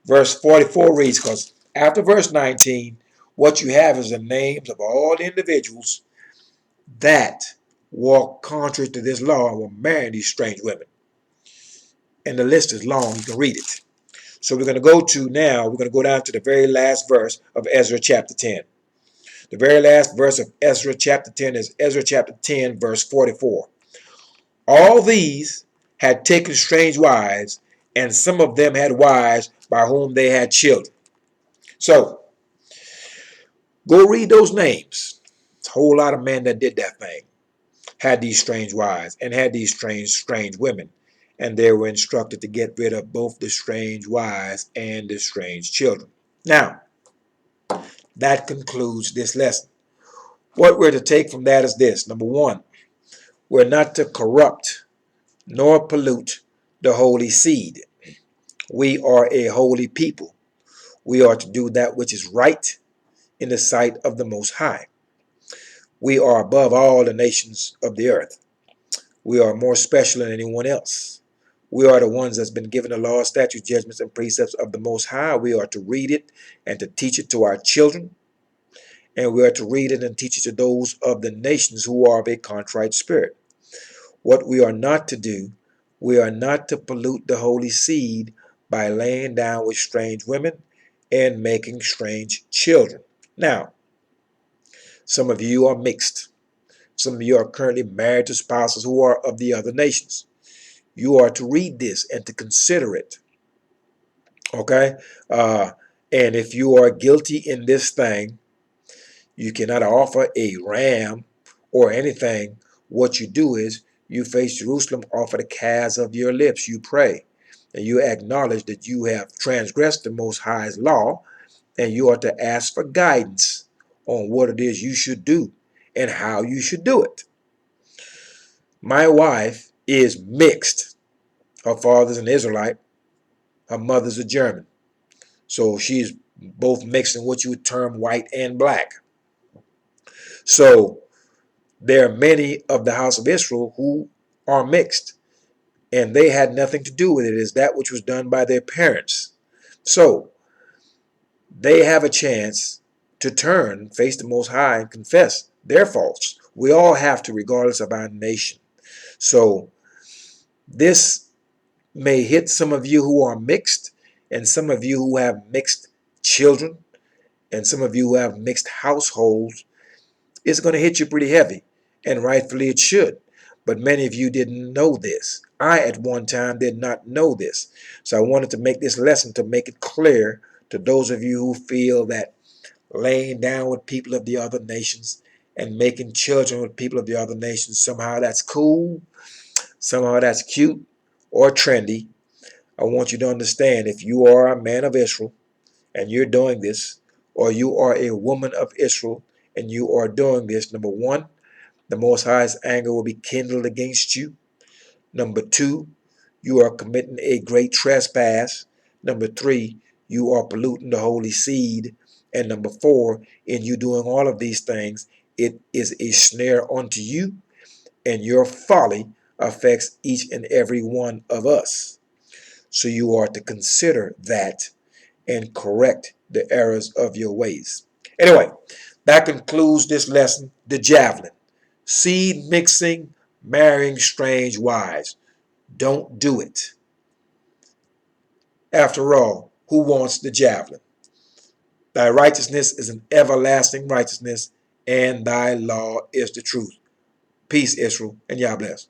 Verse 44 reads, because after verse 19, what you have is the names of all the individuals that walk contrary to this law and will marry these strange women. And the list is long. You can read it. So we're going to go down to the very last verse of Ezra chapter 10. The very last verse of Ezra chapter 10 is Ezra chapter 10, verse 44. All these had taken strange wives, and some of them had wives by whom they had children. So, go read those names. It's a whole lot of men that did that thing. Had these strange wives and had these strange women. And they were instructed to get rid of both the strange wives and the strange children. Now, that concludes this lesson. What we're to take from that is this. Number one, we're not to corrupt nor pollute the holy seed. We are a holy people. We are to do that which is right in the sight of the Most High. We are above all the nations of the earth. We are more special than anyone else. We are the ones that's been given the law, statutes, judgments, and precepts of the Most High. We are to read it and to teach it to our children. And we are to read it and teach it to those of the nations who are of a contrite spirit. What we are not to do, we are not to pollute the holy seed by laying down with strange women and making strange children. Now, some of you are mixed. Some of you are currently married to spouses who are of the other nations. You are to read this and to consider it. Okay? And if you are guilty in this thing, you cannot offer a ram or anything. What you do is you face Jerusalem, offer the calves of your lips. You pray and you acknowledge that you have transgressed the Most High's law, and you are to ask for guidance on what it is you should do and how you should do it. My wife is mixed. Her father's an Israelite. Her mother's a German. So she's both mixed in what you would term white and black. So there are many of the house of Israel who are mixed, and they had nothing to do with it. It is that which was done by their parents. So they have a chance to turn, face the Most High, and confess their faults. We all have to, regardless of our nation. So this may hit some of you who are mixed, and some of you who have mixed children, and some of you who have mixed households. It's going to hit you pretty heavy, and rightfully it should. But many of you didn't know this. I, at one time, did not know this. So I wanted to make this lesson to make it clear to those of you who feel that laying down with people of the other nations and making children with people of the other nations, somehow that's cool, somehow that's cute or trendy. I want you to understand, if you are a man of Israel and you're doing this, or you are a woman of Israel and you are doing this, number one, the Most High's anger will be kindled against you. Number two, you are committing a great trespass. Number three, you are polluting the holy seed. And number four, in you doing all of these things, it is a snare unto you, and your folly affects each and every one of us. So you are to consider that and correct the errors of your ways. Anyway, that concludes this lesson, the Javelin. Seed mixing, marrying strange wives. Don't do it. After all, who wants the javelin? Thy righteousness is an everlasting righteousness, and thy law is the truth. Peace, Israel, and Yah bless.